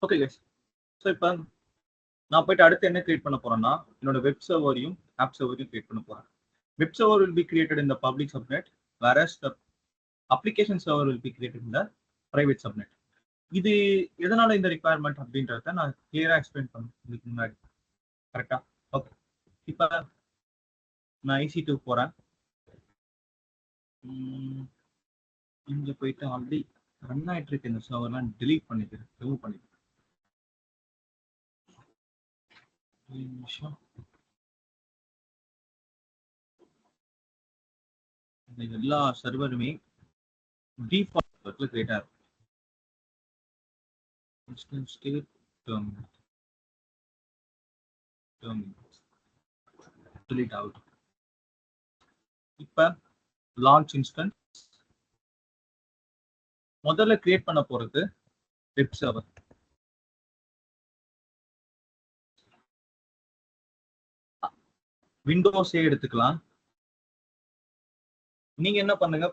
ஓகே கைஸ், ஸோ இப்போ நான் போயிட்டு அடுத்து என்ன கிரியேட் பண்ண போறேன்னா என்னோட வெப் சர்வரையும் ஆப் சர்வரையும் கிரியேட் பண்ண போறேன். Web server will be created in the public subnet, whereas the application server will be created in the private subnet. இது எதனால இந்த ரிக்வயர்மெண்ட் அப்படின்றத நான் கிளியரா எக்ஸ்பிளைன் பண்ணேன் இதுக்கு முன்னாடி. கரெக்டா? ஓகே, இப்போ நான் EC2 போறேன். இங்க போயிட்டு ஆல்ரெடி ரன் ஆயிட்டு இருக்க இந்த சர்வர்லாம் delete பண்ணிக்கிறேன், ரிமூவ் பண்ணிக்கிறேன். ஒரு நிமிஷம். இந்த எல்லா சர்வருமே டிஃபால்ட்ல கிரியேட் ஆகும். Instance state delete out. இப்ப லான்ச் இன்ஸ்டன்ஸ் முதல்ல கிரியேட் பண்ண போறது வெப் சர்வர். விண்டோஸே எடுத்துக்கலாம். நீங்க என்ன பண்ணுங்க,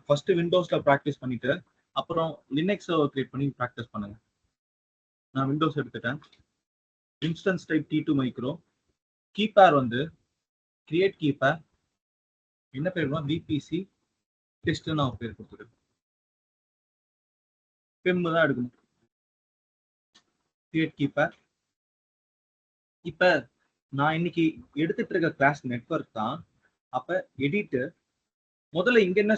ஃபர்ஸ்ட் விண்டோஸ்ல ப்ராக்டிஸ் பண்ணிட்டு அப்புறம் லினக்ஸ் சர்வர் கிரியேட் பண்ணி ப்ராக்டிஸ் பண்ணுங்க. நான் விண்டோஸ் எடுத்துட்டேன். Instance type T2 micro. கீபேர் வந்து கிரியேட் கீபேர். என்ன பேருனா VPC டெஸ்ட்னு ஒரு பேர் கொடுத்துருக்கேன். பெம் தான் எடுக்கணும். கிரியேட் கீபேர். இப்ப நான் இன்னைக்கு எடுத்துட்டு இருக்க கிளாஸ் நெட்வொர்க் தான். அப்ப எடிட் முதல்ல இங்க என்ன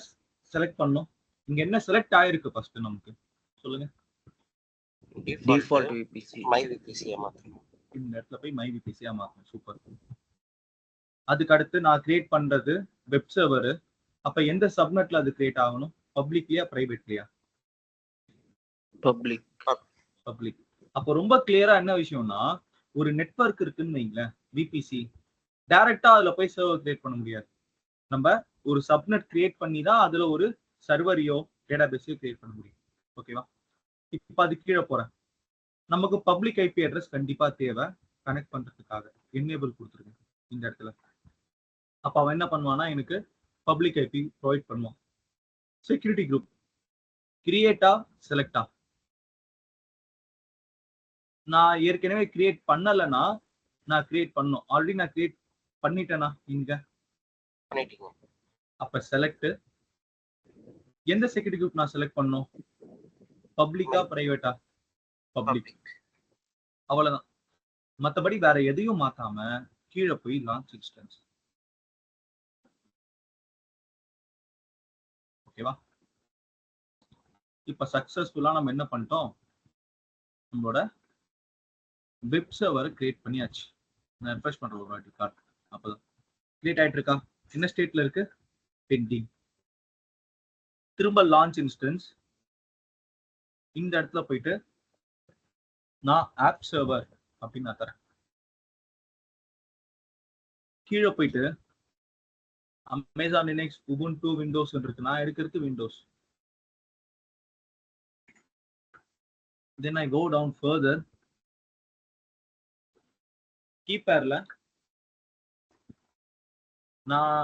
செலக்ட் பண்ணோம், இங்க என்ன செலக்ட் ஆயிருக்கு ஃபர்ஸ்ட் நமக்கு சொல்லுங்க. டிஃபால்ட் விபிசி மை விபிசியா மாத்தணும். இந்த இடத்துல போய் மை விபிசியா மாத்தணும். சூப்பர். அதுக்கு அடுத்து நான் கிரியேட் பண்றது வெப் சர்வர். அப்ப எந்த சப்நெட்ல அது கிரியேட் ஆகணும், பப்ளிக்லியா பிரைவேட்லியா? பப்ளிக். பப்ளிக். அப்ப ரொம்ப கிளியரா என்ன விஷயம்னா, ஒரு நெட்வொர்க் இருக்குன்னு வைங்களேன், விபிசி, டைரக்டா அதுல போய் சர்வர் கிரியேட் பண்ண முடியாது. நம்ம ஒரு சப்நெட் கிரியேட் பண்ணி தான் அதுல ஒரு சர்வரையோ டேட்டாபேஸையோ கிரியேட் பண்ண முடியும். ஓகேவா? இப்ப அது கீழே போறேன். நமக்கு பப்ளிக் ஐபி அட்ரஸ் கண்டிப்பா தேவை கனெக்ட் பண்றதுக்காக. எனேபிள் கொடுத்துருக்கேன் இந்த இடத்துல. அப்ப அவன் என்ன பண்ணுவானா, எனக்கு பப்ளிக் ஐபி ப்ரொவைட் பண்ணுவான். செக்யூரிட்டி குரூப் கிரியேட்டா செலக்டா? நான் ஏற்கனவே கிரியேட் பண்ணலைன்னா நான் கிரியேட் பண்ணணும். ஆல்ரெடி நான் கிரியேட் பண்ணிட்டேனா இங்க? பண்ணிட்டீங்க. அப்ப செலக்ட். எந்த செக்யூரிட்டி குரூப் நான் செலக்ட் பண்ணணும்? பப்ளிக்கா பிரைவேட்டா? பப்ளிக். அவ்வளவுதான். மத்தபடி வேற எதையும் மாத்தாம கீழே போய் லான்ச் இன்ஸ்டன்ஸ். ஓகேவா? இப்ப சக்சஸ்ஃபுல்லா நம்ம என்ன பண்ணிட்டோம், நம்மளோட வெப் சர்வர் கிரியேட் பண்ணியாச்சு. நான் ரிஃப்ரெஷ் பண்ற ஒரு வாட்டி கார்டு. அப்பதான் கிரியேட் ஆயிட்டு இருக்கா? என்ன ஸ்டேட்ல இருக்கு? பெண்டிங். திரும்ப லான்ச் இன்ஸ்டன்ஸ். இந்த இடத்துல போயிட்டு நான் ஆப் சர்வர் அப்படின்னு நான் தரேன். கீழே போயிட்டு அமேசான் லினக்ஸ் உபுண்டு விண்டோஸ் இருக்கு. நான் எடுக்கிறது Windows. Then I go down further. கீபேர்ல நான்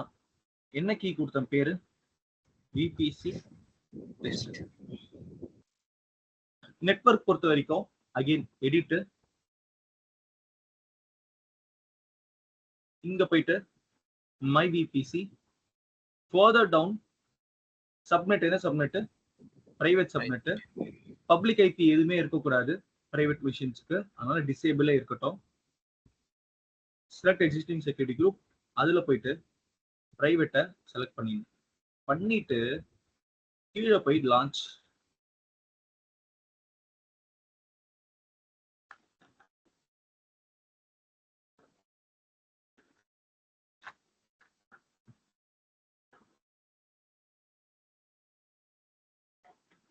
என்ன கீ கொடுத்தேன் பேரு? VPC test. நெட்வொர்க் பொறுத்த வரைக்கும் அகைன் எடிட். இங்க போயிட்டு my VPC. Further down subnet. என்ன subnet? Private subnet. Public IP எதுவுமே இருக்கக்கூடாது பிரைவேட் மிஷின்ஸ்க்கு, அதனால டிசேபிளே இருக்கட்டும். Select existing security group. அதுல போயிட்டு பிரைவேட்டை செலக்ட் பண்ணிட்டு கீழே போய் லான்ச்.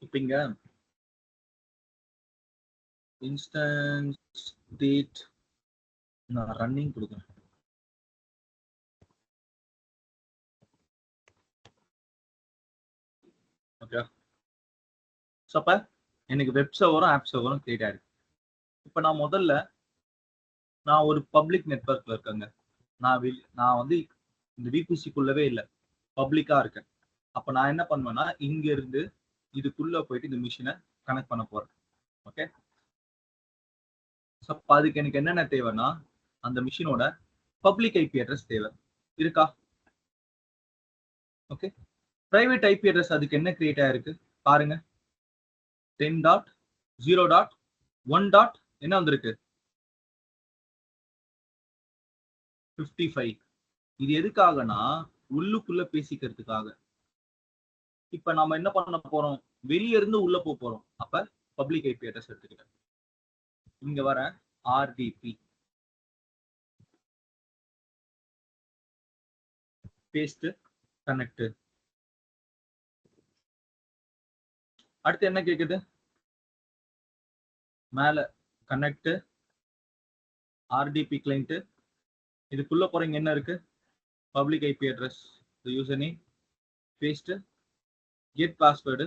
இப்ப இங்க இன்ஸ்டன்ஸ் டேட் நான் ரன்னிங் கொடுக்குறேன். ஓகே. அப்ப எனக்கு வெப் சர்வரும் ஆப் சர்வரும் கிரியேட் ஆயிருக்கு. இப்ப நான் முதல்ல நான் ஒரு பப்ளிக் நெட்வொர்க்ல இருக்கேங்க. நான் வந்து இந்த விபிசிக்குள்ளவே இல்லை, பப்ளிக்கா இருக்கேன். அப்ப நான் என்ன பண்ணுவேன்னா, இங்க இருந்து இதுக்குள்ள போயிட்டு இந்த மிஷினை கனெக்ட் பண்ண போறேன். ஓகே. அப்ப அதுக்கு எனக்கு என்னென்ன தேவைன்னா அந்த மிஷினோட பப்ளிக் ஐபி அட்ரஸ் தேவை இருக்கா? ஓகே, பிரைவேட் ஐபி அட்ரஸ் அதுக்கு என்ன கிரியேட் ஆயிருக்கு பாருங்க. 10.0.1. என்ன வந்திருக்கு? 55. இது எதுக்காகனா உள்ளுக்குள்ள பேசிக்கிறதுக்காக. இப்ப நாம என்ன பண்ண போறோம்? வெளிய இருந்து உள்ள போறோம். அப்ப பப்ளிக் ஐபி அட்ரஸ் எடுத்துக்கிட்டேன். இங்க வர RDP பேஸ்ட் கனெக்ட். அடுத்து என்ன கேக்குது? மேல கனெக்ட் RDP கிளைண்ட். இதுக்குள்ள போறீங்க என்ன இருக்கு? Public IP address, user name, paste, get password,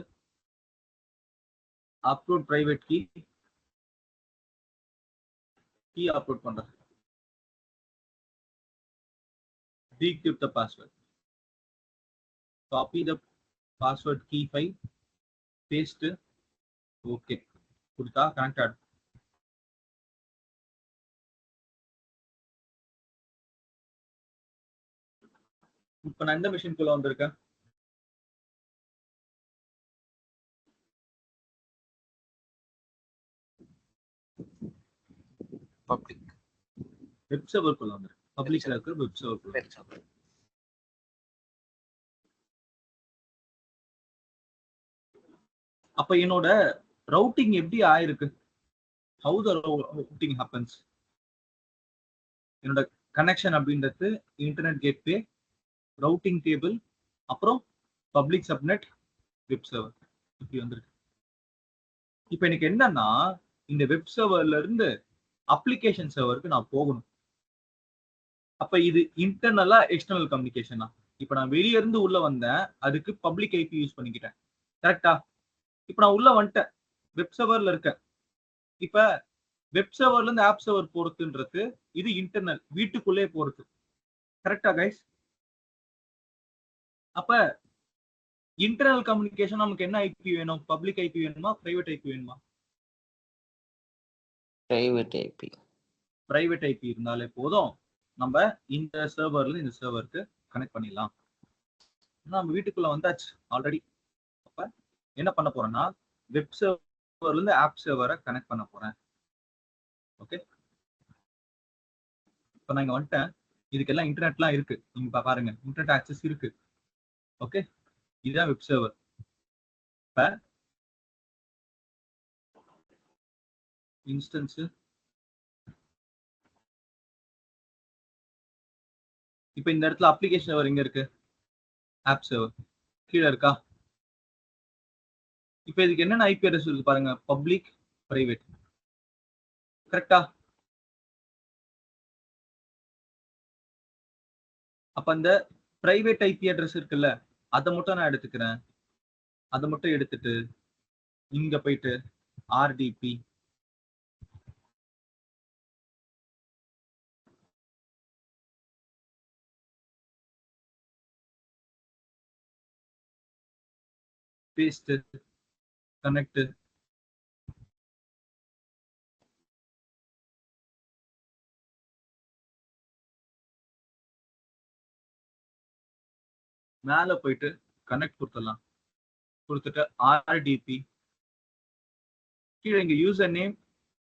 upload private key upload பண்றது, decrypt the password, copy the password key file, paste, okay கொடுத்தா கனெக்ட் ஆகும். இப்ப நான் எந்த மிஷின்குள்ள வந்திருக்கேன்? பப்ளிக் வெப் சர்வர்க்குள்ள வந்திருக்கேன். பப்ளிக்ல இருக்க வெப் சர்வர்க்குள்ள. அப்ப என்னோட ரவுட்டிங் எப்படி ஆயிருக்கு? How the routing happens? என்னோட கனெக்ஷன் அப்படின்றது இன்டர்நெட் கேட்வே, ரவுட்டிங் டேபிள், அப்புறம் பப்ளிக் சப்நெட், வெப் சர்வர் இப்படி வந்திருக்கு. இப்போ எனக்கு என்னன்னா இந்த வெப் சர்வர்ல இருந்து அப்ளிகேஷன் சர்வருக்கு நான் போகணும். அப்ப இது இன்டர்னலா எக்ஸ்டர்னல் கம்யூனிகேஷனா? இப்ப நான் வெளிய இருந்து உள்ள வந்தேன், அதுக்கு பப்ளிக் ஐபி யூஸ் பண்ணிக்கிட்டேன். கரெக்டா? இப்ப நான் உள்ள வந்துட்டேன், வெப் சர்வர்ல இருக்கேன். இப்ப வெப் சர்வர்ல இருந்து ஆப் சர்வர் போறதுன்றது இது இன்டர்னல், வீட்டுக்குள்ளே போறது. கரெக்டா கைஸ்? அப்ப இன்டர்னல் கம்யூனிகேஷன் நமக்கு என்ன ஐபி வேணும்? பப்ளிக் ஐபி வேணுமா, பிரைவேட் ஐபி வேணுமா? Private IP. பிரைவேட் ஐபி இருந்தாலே போதும், நம்ம இந்த சர்வர்ல இந்த சர்வருக்கு கனெக்ட் பண்ணிடலாம். நம்ம வீட்டுக்குள்ள வந்தாச்சு ஆல்ரெடி. அப்ப என்ன பண்ண போறேன்னா வெப் சர்வர்ல இருந்து ஆப் சர்வரை கனெக்ட் பண்ண போறேன். ஓகே, இப்ப நான் இங்க வந்துட்டேன். இதுக்கெல்லாம் இன்டர்நெட்லாம் இருக்கு, நீங்க பாருங்க இன்டர்நெட் ஆக்சஸ் இருக்கு. ஓகே, இதுதான் வெப் சர்வர். இப்ப இன்ஸ்டன்ஸ், இப்ப இந்த இடத்துல அப்ளிகேஷன் சர்வர் எங்க இருக்கு? ஆப் சர்வர் கீழே இருக்கா? இப்ப இதுக்கு என்னென்ன ஐபி அட்ரஸ் இருக்கு பாருங்க, பப்ளிக், பிரைவேட். கரெக்டா? அப்ப அந்த பிரைவேட் ஐபி அட்ரஸ் இருக்குல்ல, அதை மட்டும் நான் எடுத்துக்கிறேன். அதை மட்டும் எடுத்துட்டு இங்க போயிட்டு RDP பேஸ்ட் கனெக்ட், மேல போயிட்டு கனெக்ட் கொடுத்துடலாம். கொடுத்துட்டு RDP கீழே இங்க user name,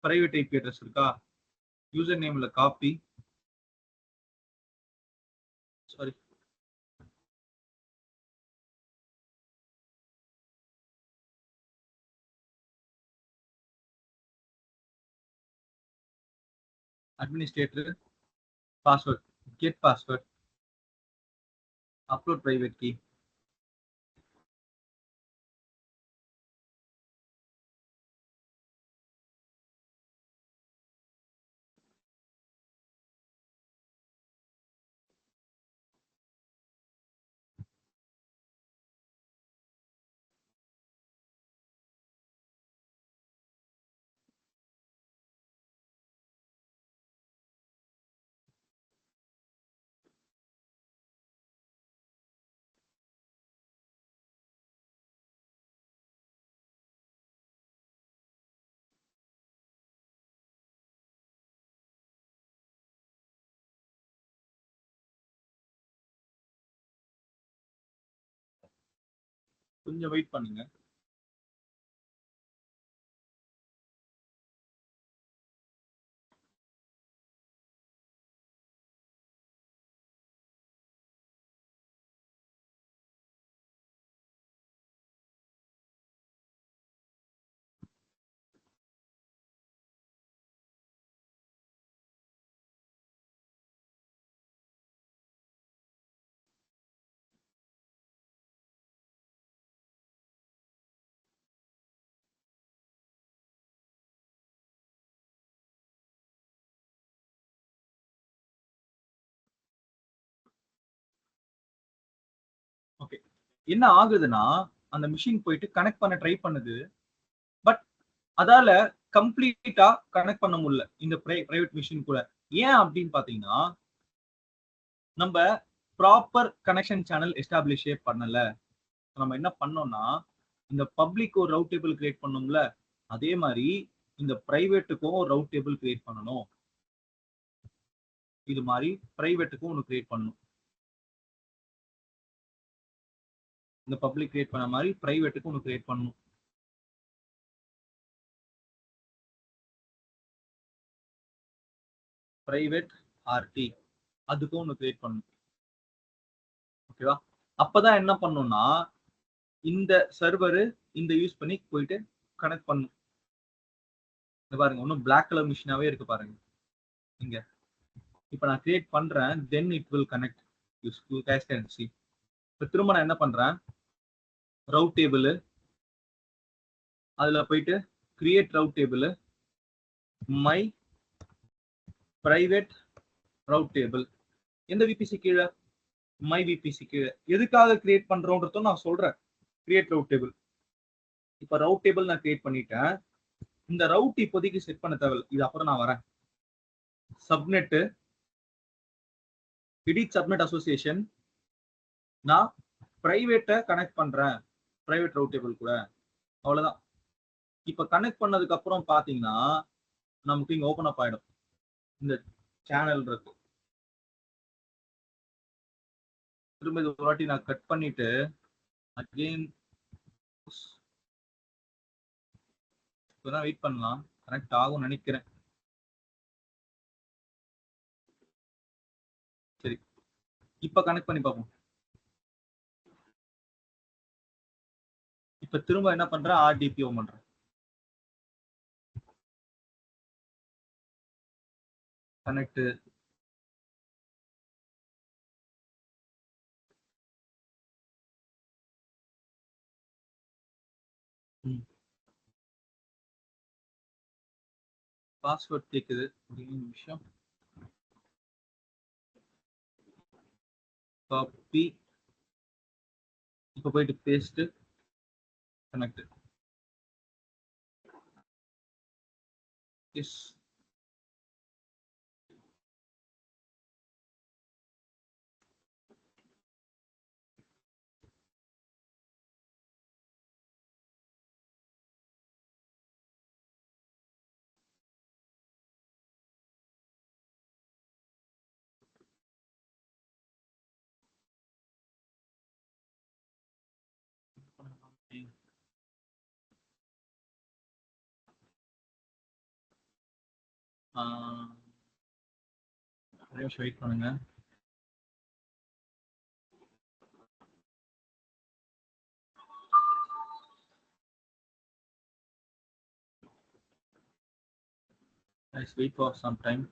private IP address இருக்கா? யூசர் நேம்ல copy, sorry administrator, password, get password, upload private key. கொஞ்சம் வெயிட் பண்ணுங்க. ஓகே. என்ன ஆகுதுன்னா, அந்த மிஷின் போயிட்டு கனெக்ட் பண்ண ட்ரை பண்ணுது. பட் அதால கம்ப்ளீட்டா கனெக்ட் பண்ண முடியல இந்த பிரைவேட் மிஷின் கூட. ஏன் அப்படின்னு பாத்தீங்கன்னா, நம்ம ப்ராப்பர் கனெக்ஷன் சேனல் எஸ்டாப்ளிஷே பண்ணல. நம்ம என்ன பண்ணோம்னா, இந்த பப்ளிக் ஒரு ரவுட் டேபிள் கிரியேட் பண்ணோம்ல, அதே மாதிரி இந்த பிரைவேட்டுக்கும் ஒரு ரவுட் டேபிள் கிரியேட் பண்ணணும். இது மாதிரி பிரைவேட்டுக்கும் ஒன்று கிரியேட் பண்ணணும். இந்த பப்ளிக் கிரியேட் பண்ண மாதிரி பிரைவேட்டுக்கும் ஒன்று கிரியேட் பண்ணணும். பிரைவேட் ஆர்டி அதுக்கும் ஒன்று கிரியேட் பண்ணணும். ஓகேவா? அப்பதான் என்ன பண்ணணும்னா, இந்த சர்வர் இந்த யூஸ் பண்ணி போயிட்டு கனெக்ட் பண்ணும். இந்த பாருங்க, இன்னும் பிளாக் கலர் மிஷினாவே இருக்கு பாருங்க இங்க. இப்ப நான் கிரியேட் பண்றேன், then it will connect. You guys can see. இப்ப திரும்ப நான் என்ன பண்றேன், ரவுட் டேபிள் அதுல போயிட்டு create route table my private route table. எந்த விபிசி கீழே? மை விபிசி கீழே. எதுக்காக கிரியேட் பண்றோன்றதும் நான் சொல்றேன். Create route table. இப்ப ரவுட் டேபிள் நான் கிரியேட் பண்ணிட்டேன். இந்த ரவுட் இப்போதைக்கு செட் பண்ண தேவை. இது அப்புறம் நான் வரேன். Subnet edit subnet association. நான் பிரைவேட்டை கனெக்ட் பண்றேன் பிரைவேட் ரவுட் டேபிள் கூட. அவ்வளவுதான். இப்ப கனெக்ட் பண்ணதுக்கு அப்புறம் பாத்தீங்கன்னா நமக்கு இங்க ஓபன் அப் ஆயிடும். இந்த சேனல் இருக்கு. திரும்ப இது ஒரு வாட்டி நான் கட் பண்ணிட்டு அகைன் வெயிட் பண்ணலாம். கனெக்ட் ஆகும் நினைக்கிறேன். சரி, இப்ப கனெக்ட் பண்ணி பார்ப்போம். இப்ப திரும்ப என்ன பண்றேன், ஆர்டிபி ஓபன் பண்றேன். கனெக்ட். பாஸ்வேர்ட் கேக்குது. ஒரு நிமிஷம். காப்பி. இப்ப போயிட்டு பேஸ்ட். கனெக்ட். எஸ். ஒரு நிமிஷம் வெயிட் பண்ணுங்க. Let's wait for some time.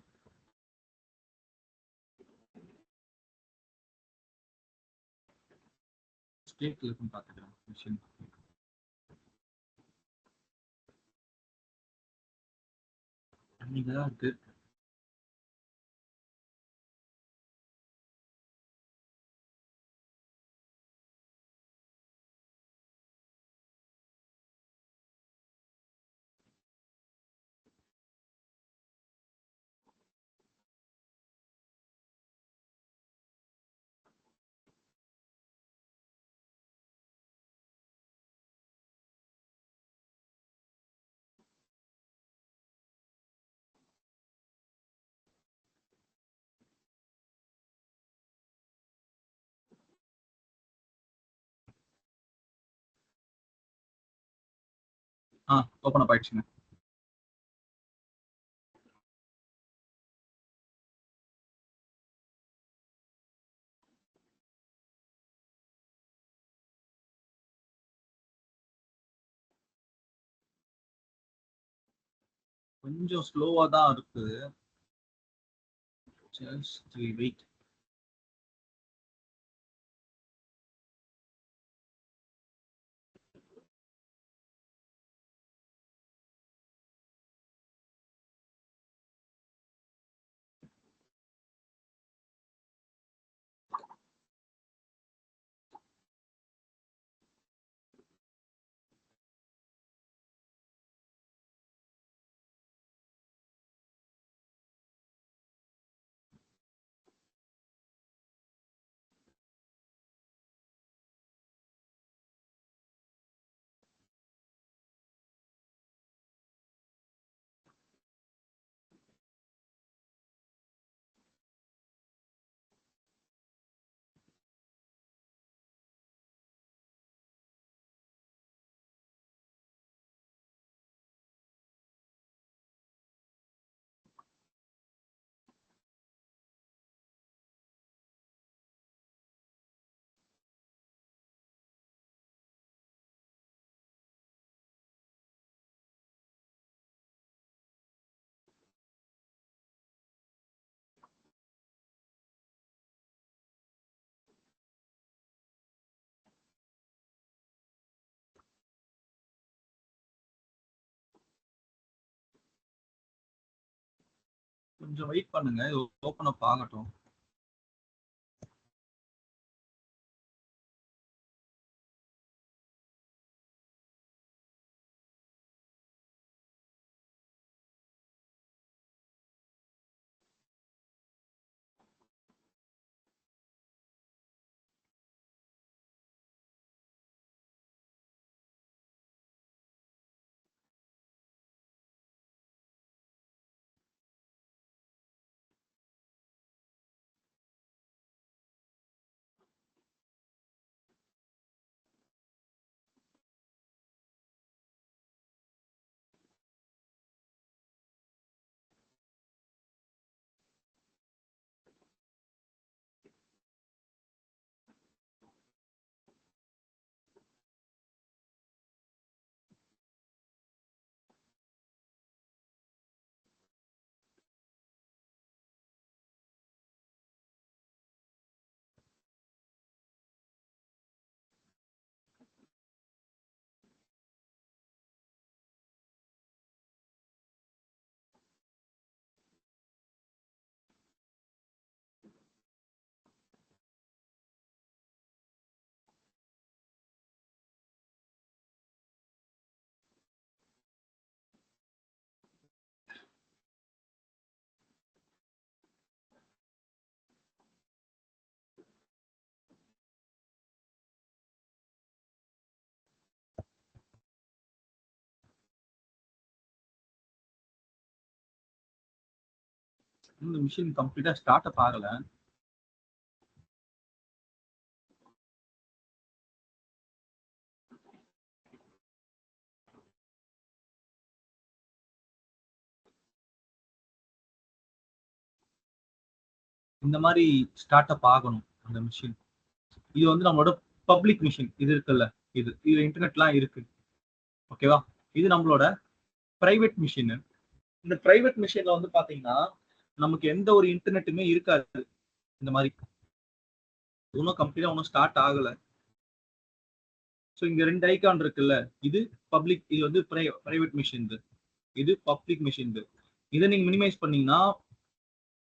State இருக்குன்னு பார்த்துக்கிறேன் மிஷின். அன்னைக்கு தான் இருக்கு. ஓப்பன் அப் ஆயிடுச்சுங்க. கொஞ்சம் ஸ்லோவா தான் இருக்கு. Just wait. கொஞ்சம் வெயிட் பண்ணுங்க. ஓப்பன் அப் ஆகட்டும். இந்த மிஷின் கம்ப்ளீட்டா ஸ்டார்ட் அப் ஆகல. இந்த மாதிரி ஸ்டார்ட் அப் ஆகணும் அந்த மிஷின். இது வந்து நம்மளோட பப்ளிக் மிஷின். இது இருக்குல்ல, இது இன்டர்நெட்லாம் இருக்கு. ஓகேவா? இது நம்மளோட பிரைவேட் மிஷின். இந்த பிரைவேட் மிஷின்ல வந்து பாத்தீங்கன்னா நமக்கு எந்த ஒரு இன்டர்நெட்டுமே இருக்காது. இந்த மாதிரி இன்னும் கம்ப்ளீட்டா ஒன்றும் ஸ்டார்ட் ஆகல. ஸோ இங்க 2 ஐகான் இருக்குல்ல, இது பப்ளிக், இது வந்து பிரைவேட் மிஷின், இது பப்ளிக் மிஷின். இதை நீங்க மினிமைஸ் பண்ணீங்கன்னா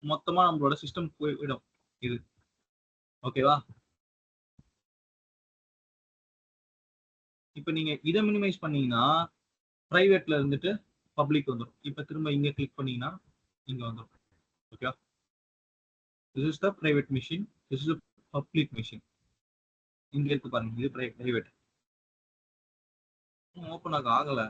மொத்தமா நம்மளோட சிஸ்டம் போயிடும் இது. ஓகேவா? இப்போ நீங்க இதை மினிமைஸ் பண்ணீங்கன்னா பிரைவேட்ல இருந்துட்டு பப்ளிக் வந்துடும். இப்போ திரும்ப இங்க கிளிக் பண்ணீங்கன்னா இங்க வந்துடும். ஓகேவா? This is the private machine, this is public machine. இங்க இருக்கு பாருங்க, இது பிரைவேட். ஓப்பன் ஆகல.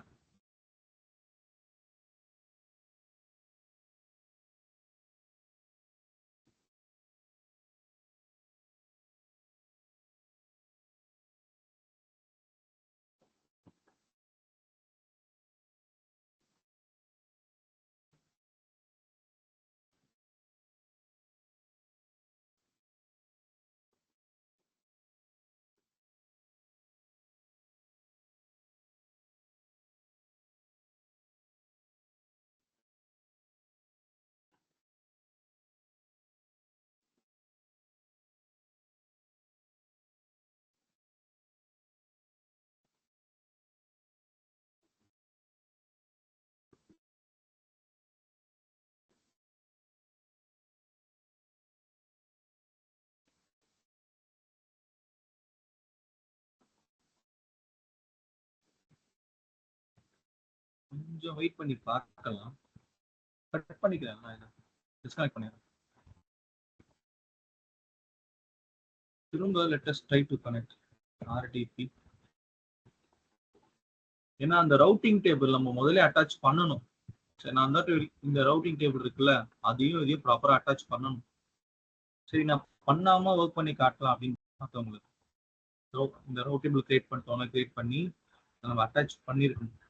கொஞ்சம் வெயிட் பண்ணி பார்க்கலாம். கட் பண்ணிக்கிறேன். நான் இதை டிஸ்கனெக்ட் பண்ணிடுறேன். திரும்ப latest try to connect RDP. ஏன்னா அந்த ரவுட்டிங் டேபிள் நம்ம முதல்ல அட்டாச் பண்ணணும். சரி, நான் இந்த ரவுட்டிங் டேபிள் இருக்குல்ல, அதையும் இதையும் ப்ராப்பரா அட்டாச் பண்ணணும். சரி, நான் பண்ணாம ஒர்க் பண்ணி காட்டலாம் அப்படின்னு பார்த்தவங்களுக்கு. இந்த ரவுட் டேபிள் கிரியேட் பண்ணி நம்ம அட்டாச் பண்ணிருக்கணும்.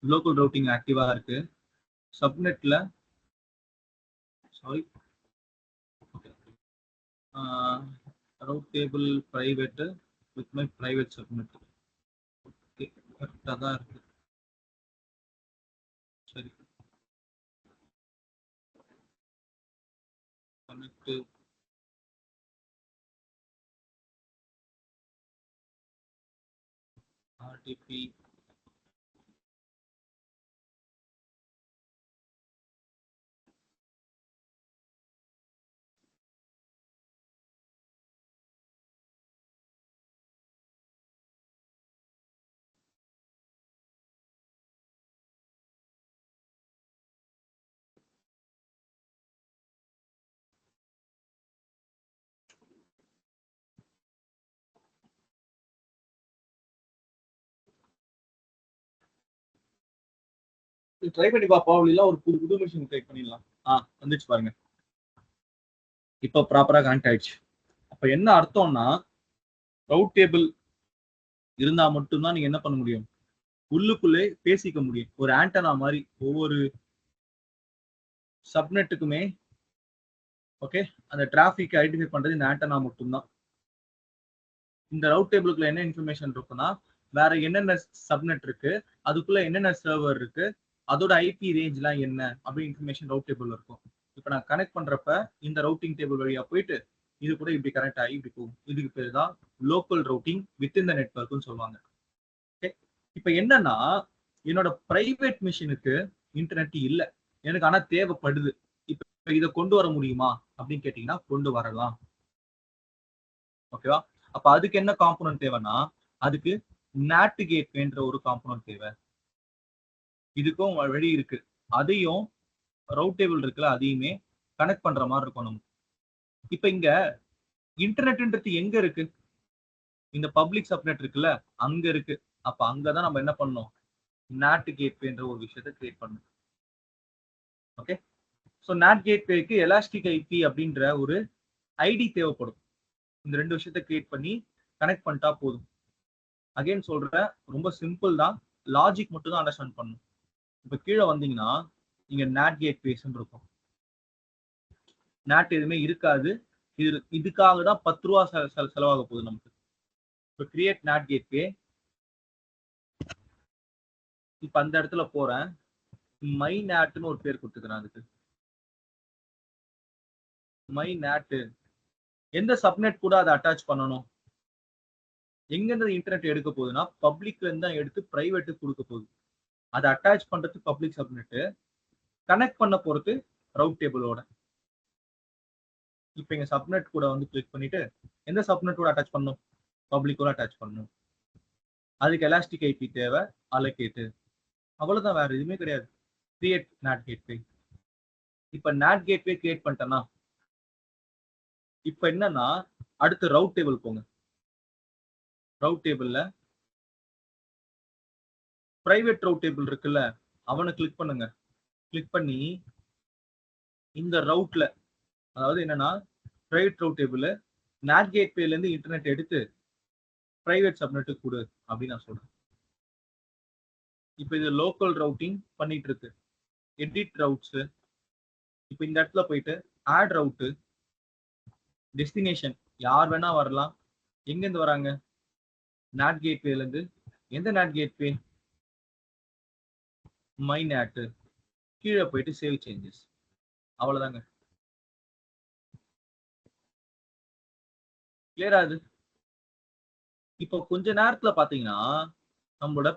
லோக்கல் ரவுட்டிங் ஆக்டிவா இருக்கு. சப்நெட்ல sorry route table private with my private subnet. Okay, கரெக்டாக தான் இருக்கு. சரி, கனெக்ட் RDP. ட்ரை பண்ணி பார்ப்போம். அப்படிலாம் ஒரு புது மிஷின் ட்ரை பண்ணிடலாம். வந்துச்சு பாருங்க. இப்போ ப்ராப்பரா கனெக்ட் ஆயிடுச்சு. அப்ப என்ன அர்த்தம்னா, ரவுட் டேபிள் இருந்தா மட்டும்தான் நீங்க என்ன பண்ண முடியும், உள்ளுக்குள்ளே பேசிக்க முடியும். ஒரு ஆண்டனா மாதிரி ஒவ்வொரு சப்நெட்டுக்குமே ஓகே அந்த டிராபிக் ஐடென்டிஃபை பண்றது இந்த ஆண்டனா மட்டும்தான். இந்த ரவுட் டேபிளுக்குள்ள என்ன இன்ஃபர்மேஷன் இருக்குன்னா, வேற என்னென்ன சப்நெட் இருக்கு, அதுக்குள்ள என்னென்ன சர்வர் இருக்கு, அதோட ஐபி ரேஞ்ச்லாம் என்ன அப்படி இன்ஃபர்மேஷன் ரவுட் டேபிள் இருக்கும். இப்போ நான் கனெக்ட் பண்றப்ப இந்த ரவுட்டிங் டேபிள் வழியா போயிட்டு இது கூட இப்படி கனெக்ட் ஆகி இப்படி போகும். இதுக்கு பேர் தான் லோக்கல் ரவுட்டிங் வித் இந்த நெட்வொர்க்னு சொல்லுவாங்க. ஓகே, இப்போ என்னன்னா என்னோட பிரைவேட் மிஷினுக்கு இன்டர்நெட் இல்லை எனக்கு, ஆனா தேவைப்படுது. இப்போ இதை கொண்டு வர முடியுமா அப்படின்னு கேட்டீங்கன்னா கொண்டு வரலாம். ஓகேவா? அப்ப அதுக்கு என்ன காம்போனன்ட் தேவைன்னா, அதுக்கு NAT கேட்வேன்ற ஒரு காம்போனன்ட் தேவை. இதுக்கும் வழி இருக்கு. அதையும் ரவுட் டேபிள் இருக்குல்ல, அதையுமே கனெக்ட் பண்ற மாதிரி இருக்கும் நமக்கு. இப்ப இங்க இன்டர்நெட்ன்றது எங்க இருக்கு? இந்த பப்ளிக் சப்நெட் இருக்குல்ல, அங்க இருக்கு. அப்ப அங்கதான் நம்ம என்ன பண்ணணும், NAT கேட்வேன்ற ஒரு விஷயத்தை கிரியேட் பண்ணணும். ஓகே, ஸோ NAT கேட்வேக்கு எலாஸ்டிக் ஐபி அப்படின்ற ஒரு ஐடி தேவைப்படும். இந்த ரெண்டு விஷயத்தை கிரியேட் பண்ணி கனெக்ட் பண்ணிட்டா போதும். அகைன் சொல்றேன், ரொம்ப சிம்பிள் தான். லாஜிக் மட்டும் தான் அண்டர்ஸ்டாண்ட் பண்ணணும். இப்ப கீழே வந்தீங்கன்னா இங்க NAT கேட்வேஸ் இருக்கும். NAT எதுவுமே இருக்காது. இதுக்காக தான் 10 ரூபா செலவாக போகுது நமக்கு. இப்போ கிரியேட் NAT கேட்வே. இப்ப அந்த இடத்துல போறேன், மை NATன்னு ஒரு பேர் கொடுத்துக்கிறேன். அதுக்கு மை NAT எந்த சப்நெட் கூட அதை அட்டாச் பண்ணணும், எங்க இருந்து இன்டர்நெட் எடுக்க போகுதுன்னா பப்ளிக்ல இருந்து தான் எடுத்து பிரைவேட்டுக்கு கொடுக்க போகுது. அதை அட்டாச் பண்றது பப்ளிக் சப்நெட், கனெக்ட் பண்ண போறது ரவுட் டேபிளோட. இப்போ இங்க சப்நெட் கூட வந்து கிளிக் பண்ணிட்டு எந்த சப்நெட் கூட அட்டாச் பண்ணணும், பப்ளிக் கூட அட்டாச் பண்ணணும். அதுக்கு எலாஸ்டிக் ஐபி தேவை, அலோகேட். அவ்வளவுதான், வேற எதுவுமே கிடையாது. Create NAT gateway. இப்ப NAT கேட்வே கிரியேட் பண்ணிட்டேன்னா இப்ப என்னன்னா அடுத்து ரவுட் டேபிள் போங்க. ரவுட் டேபிள்ல பிரைவேட் ரவுட் டேபிள் இருக்குல்ல, அவனை கிளிக் பண்ணுங்க. கிளிக் பண்ணி இந்த ரவுட்ல, அதாவது என்னன்னா பிரைவேட் ரவுட் டேபிள் NAT கேட்வேல இருந்து இன்டர்நெட் எடுத்து பிரைவேட் சப்நெட்டுக்கு கொடு அப்படின்னு நான் சொல்றேன். இப்போ இது லோக்கல் ரவுட்டிங் பண்ணிட்டு இருக்கு. எடிட் ரவுட்ஸ். இப்போ இந்த இடத்துல போயிட்டு ஆட் ரவுட்டு, டெஸ்டினேஷன் யார் வேணா வரலாம். எங்க இருந்து வராங்க, NAT கேட்வேல இருந்து. எந்த NAT கேட்வே, மை NAT. கீழே போயிட்டு சேவ் சேஞ்சஸ். அவ்வளவுதாங்க. கிளியர் ஆகுது? இப்போ கொஞ்ச நேரத்துல பாத்தீங்கன்னா நம்மளோட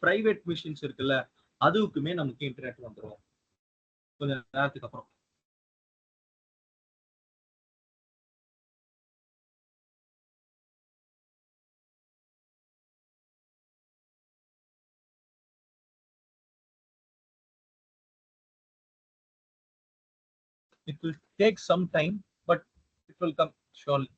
பிரைவேட் மிஷின்ஸ் இருக்குல்ல, அதுக்குமே நமக்கு இன்டர்நெட் வந்துடும் கொஞ்ச நேரத்துக்கு அப்புறம். It will take some time, but it will come surely.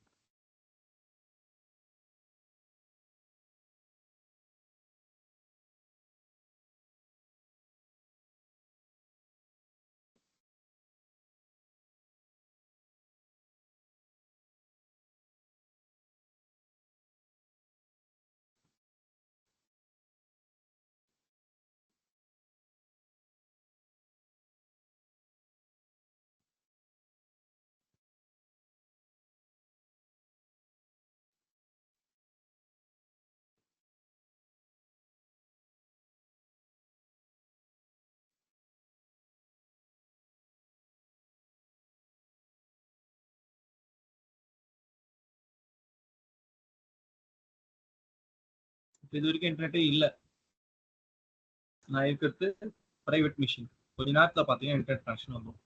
இது வரைக்கும் இன்டர்நெட்டே இல்லை. நான் இருக்கிறது பிரைவேட் மிஷின். கொஞ்ச நேரத்துல பாத்தீங்கன்னா இன்டர்நெட் கனெக்ஷன் வந்துடும்.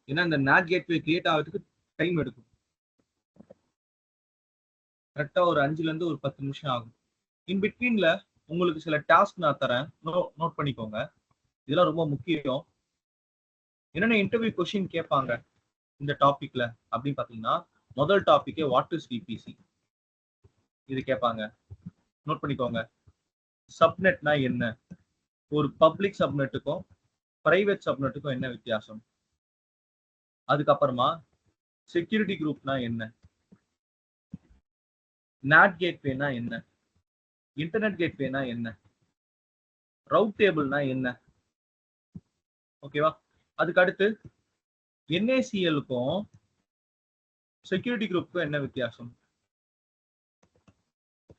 ஏன்னா இந்த NAT கேட்வே கிரியேட் ஆகிறதுக்கு டைம் எடுக்கும். கரெக்டா ஒரு 5ல இருந்து ஒரு 10 நிமிஷம் ஆகும். இன் பிட்வீன்ல உங்களுக்கு சில டாஸ்க் நான் தரேன், நோட் பண்ணிக்கோங்க. இதெல்லாம் ரொம்ப முக்கியம். என்னென்ன இன்டர்வியூ கொஸ்டின் கேட்பாங்க இந்த டாபிக்ல அப்படின்னு பாத்தீங்கன்னா, முதல் டாபிக்கே வாட் இஸ் விபிசி, இது கேட்பாங்க. நோட் பண்ணிக்கோங்க. சப்நெட்னா என்ன, ஒரு பப்ளிக் சப்நெட்டுக்கும் பிரைவேட் சப்நெட்டுக்கும் என்ன வித்தியாசம். அதுக்கப்புறமா செக்யூரிட்டி குரூப்னா என்ன, NAT கேட்வேனா என்ன, இன்டர்நெட் கேட்வேனா என்ன, ரவுட் டேபிள்னா என்ன. ஓகேவா? அதுக்கு அடுத்து NACLக்கும் செக்யூரிட்டி குரூப்புக்கும் என்ன வித்தியாசம்,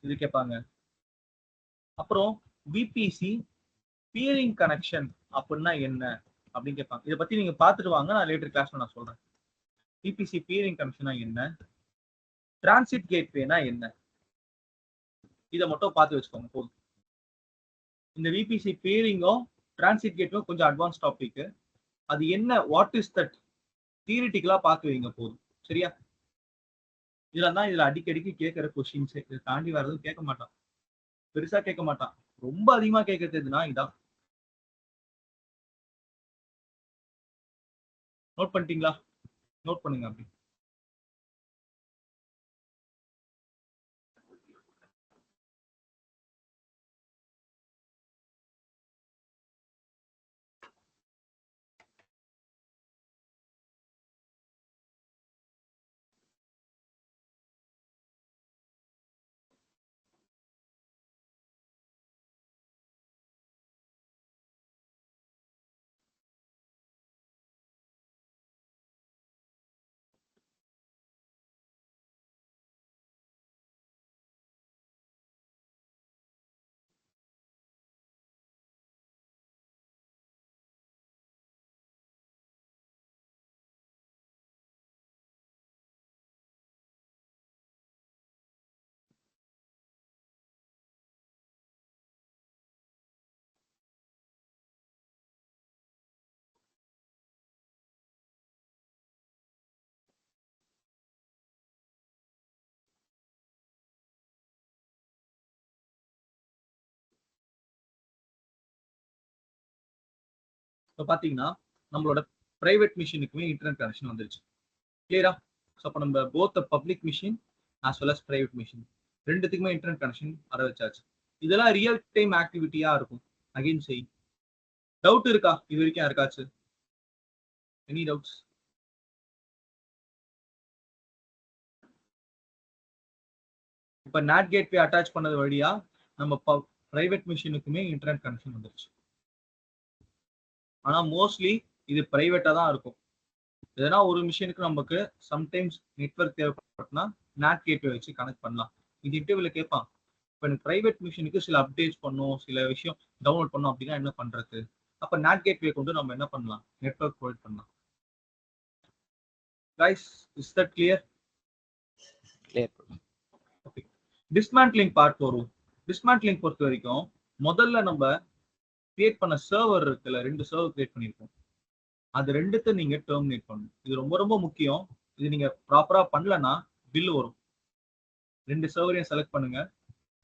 இது கேட்பாங்க. அப்புறம் விபிசி பியரிங் கனெக்ஷன் அப்படின்னா என்ன அப்படின்னு கேட்பாங்க. இதை பத்தி நீங்க பார்த்துட்டு வாங்க, நான் லேட்டர் கிளாஸ்ல நான் சொல்றேன். விபிசி பியரிங் கனெக்ஷனா என்ன, டிரான்சிட் கேட்வேனா என்ன, இதை மட்டும் பார்த்து வச்சுக்கோங்க போதும். இந்த விபிசி பியரிங்கும் டிரான்சிட் கேட்வும் கொஞ்சம் அட்வான்ஸ் டாபிக். அது என்ன, வாட் இஸ் தட், தியரிட்டிக்கலா பார்த்து வைங்க போதும். சரியா? இதெல்லாம் தான் இதுல அடிக்கடிக்கு கேட்கிற கொஸ்டின்ஸ். இதை தாண்டி வேற எதுவும் கேட்க மாட்டான், பெருசா கேட்க மாட்டான். ரொம்ப அதிகமா கேட்கறதுனா இதான். நோட் பண்ணிட்டீங்களா? நோட் பண்ணுங்க அப்படி. இப்போ பாத்தீங்கன்னா நம்மளோட பிரைவேட் மிஷினுக்குமே இன்டர்நெட் கனெக்ஷன் வந்துருச்சு. கிளியரா? ஸோ அப்போ நம்ம both public machine as well as private machine ரெண்டுத்துக்குமே இன்டர்நெட் கனெக்ஷன் வர வச்சாச்சு. இதெல்லாம் ரியல் டைம் ஆக்டிவிட்டியா இருக்கும். அகைன் செய். டவுட் இருக்கா இது வரைக்கும் யாருக்காச்சு? Any doubts? இப்போ NAT கேட்வே அட்டாச் பண்ணது வழியா நம்ம பிரைவேட் மிஷினுக்குமே இன்டர்நெட் கனெக்ஷன் வந்துருச்சு. ஆனா மோஸ்ட்லி இது பிரைவேட்டா தான் இருக்கும். எதனா ஒரு மிஷினுக்கு நமக்கு சம்டைம்ஸ் நெட்வொர்க் தேவைப்பட்டுனா NAT கேட்வே வச்சு கனெக்ட் பண்ணலாம். இது இன்டர்வியூல கேட்பான். இப்போ எனக்கு பிரைவேட் மிஷினுக்கு சில அப்டேட்ஸ் பண்ணும், சில விஷயம் டவுன்லோட் பண்ணும் அப்படின்னா என்ன பண்றது? அப்ப NAT கேட்வே கொண்டு நம்ம என்ன பண்ணலாம்? நெட்வொர்க் ப்ரொவைட் பண்ணலாம். Guys, is that clear? Clear. Okay. Dismantling part வரும். டிஸ்மேண்ட்லிங் பொறுத்த வரைக்கும் முதல்ல நம்ம கிரியேட் பண்ண சர்வர் இருக்குல்ல, 2 சர்வர் கிரியேட் பண்ணிருக்கோம். அது ரெண்டுத்தை நீங்க டெர்மினேட் பண்ணணும். இது ரொம்ப ரொம்ப முக்கியம். இது நீங்க ப்ராப்பரா பண்ணலன்னா பில் வரும். 2 சர்வரையும் செலக்ட் பண்ணுங்க.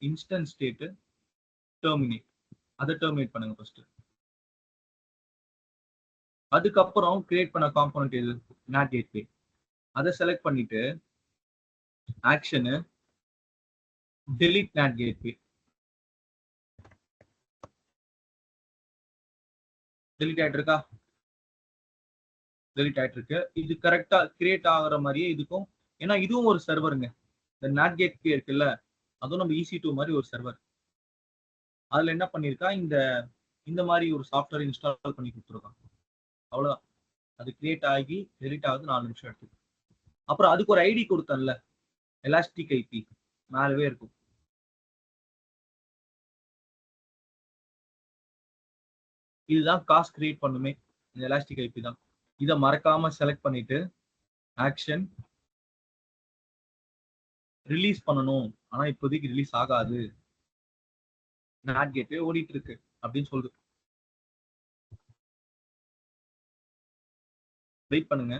இன்ஸ்டன்ஸ் ஸ்டேட் டெர்மினேட், அதை டெர்மினேட் பண்ணுங்க ஃபர்ஸ்ட். அதுக்கப்புறம் கிரியேட் பண்ண காம்போனன்ட் எது? NAT gateway. அதை செலக்ட் பண்ணிட்டு action delete NAT gateway. delete ஆயிட்டு இருக்கா? delete ஆயிட்டு இருக்கு. இது கரெக்டா கிரியேட் ஆகுற மாதிரியே இதுக்கும், ஏன்னா இதுவும் ஒரு சர்வருங்க. இந்த NAT கேட்வே இருக்குல்ல, அதுவும் நம்ம EC2 மாதிரி ஒரு சர்வர். அதுல என்ன பண்ணிருக்கா, இந்த மாதிரி ஒரு சாஃப்ட்வேர் இன்ஸ்டால் பண்ணி கொடுத்துருக்கான். அவ்வளவுதான். அது கிரியேட் ஆகி டெலிட் ஆகுது 4 நிமிஷம் எடுத்து. அப்புறம் அதுக்கு ஒரு ஐடி கொடுத்தேன்ல, எலாஸ்டிக் ஐபி மேலவே இருக்கும். இதுதான் காஸ்ட் கிரியேட் பண்ணுமே, இந்த எலாஸ்டிக் ஐபி தான். இதை மறக்காம செலக்ட் பண்ணிட்டு ஆக்ஷன் ரிலீஸ் பண்ணணும், ஆனா இப்போதைக்கு ரிலீஸ் ஆகாது, NAT கேட்வே ஓடிட்டு இருக்கு அப்படின்னு சொல்லுது. வெயிட் பண்ணுங்க.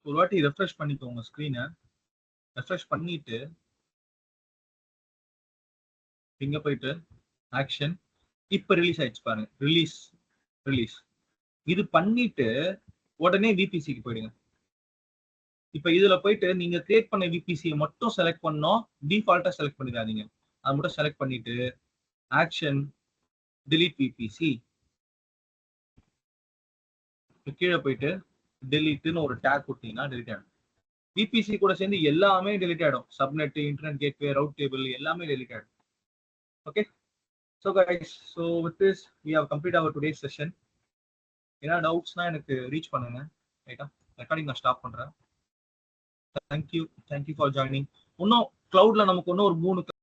ஒரு வாட்டி ரெஃப்ரெஷ் பண்ணிக்கோங்க ஸ்கிரீனை. ரெஃப்ரெஷ் பண்ணிட்டு இங்க போயிட்டு ஆக்ஷன், இப்ப ரிலீஸ் ஆயிடுச்சு பாருங்க, ரிலீஸ் ரிலீஸ். இது பண்ணிட்டு உடனே விபிசிக்கு போயிடுங்க. இப்ப இதுல போயிட்டு நீங்க கிரியேட் பண்ண விபிசியை மட்டும் செலக்ட் பண்ணோம், டிஃபால்ட்டா செலக்ட் பண்ணிடாதீங்க. அதை மட்டும் செலக்ட் பண்ணிட்டு ஆக்ஷன் delete விபிசி, கீழே போயிட்டு டெலிட்னு ஒரு டேக் கொடுத்தீங்கன்னா டெலிட் ஆயிடும். விபிசி கூட சேர்ந்து எல்லாமே டெலிட் ஆயிடும். Subnet, internet gateway, route table எல்லாமே டெலிட் ஆயிடும். Okay, so guys, so with this we have completed our today's session. என்ன டவுட்ஸ்னா எனக்கு ரீச் பண்ணுங்க. ரைட்டா, ரெக்கார்டிங் நான் ஸ்டாப் பண்றேன். Thank you for joining. இன்னும் கிளவுட்ல நமக்கு இன்னும் ஒரு 3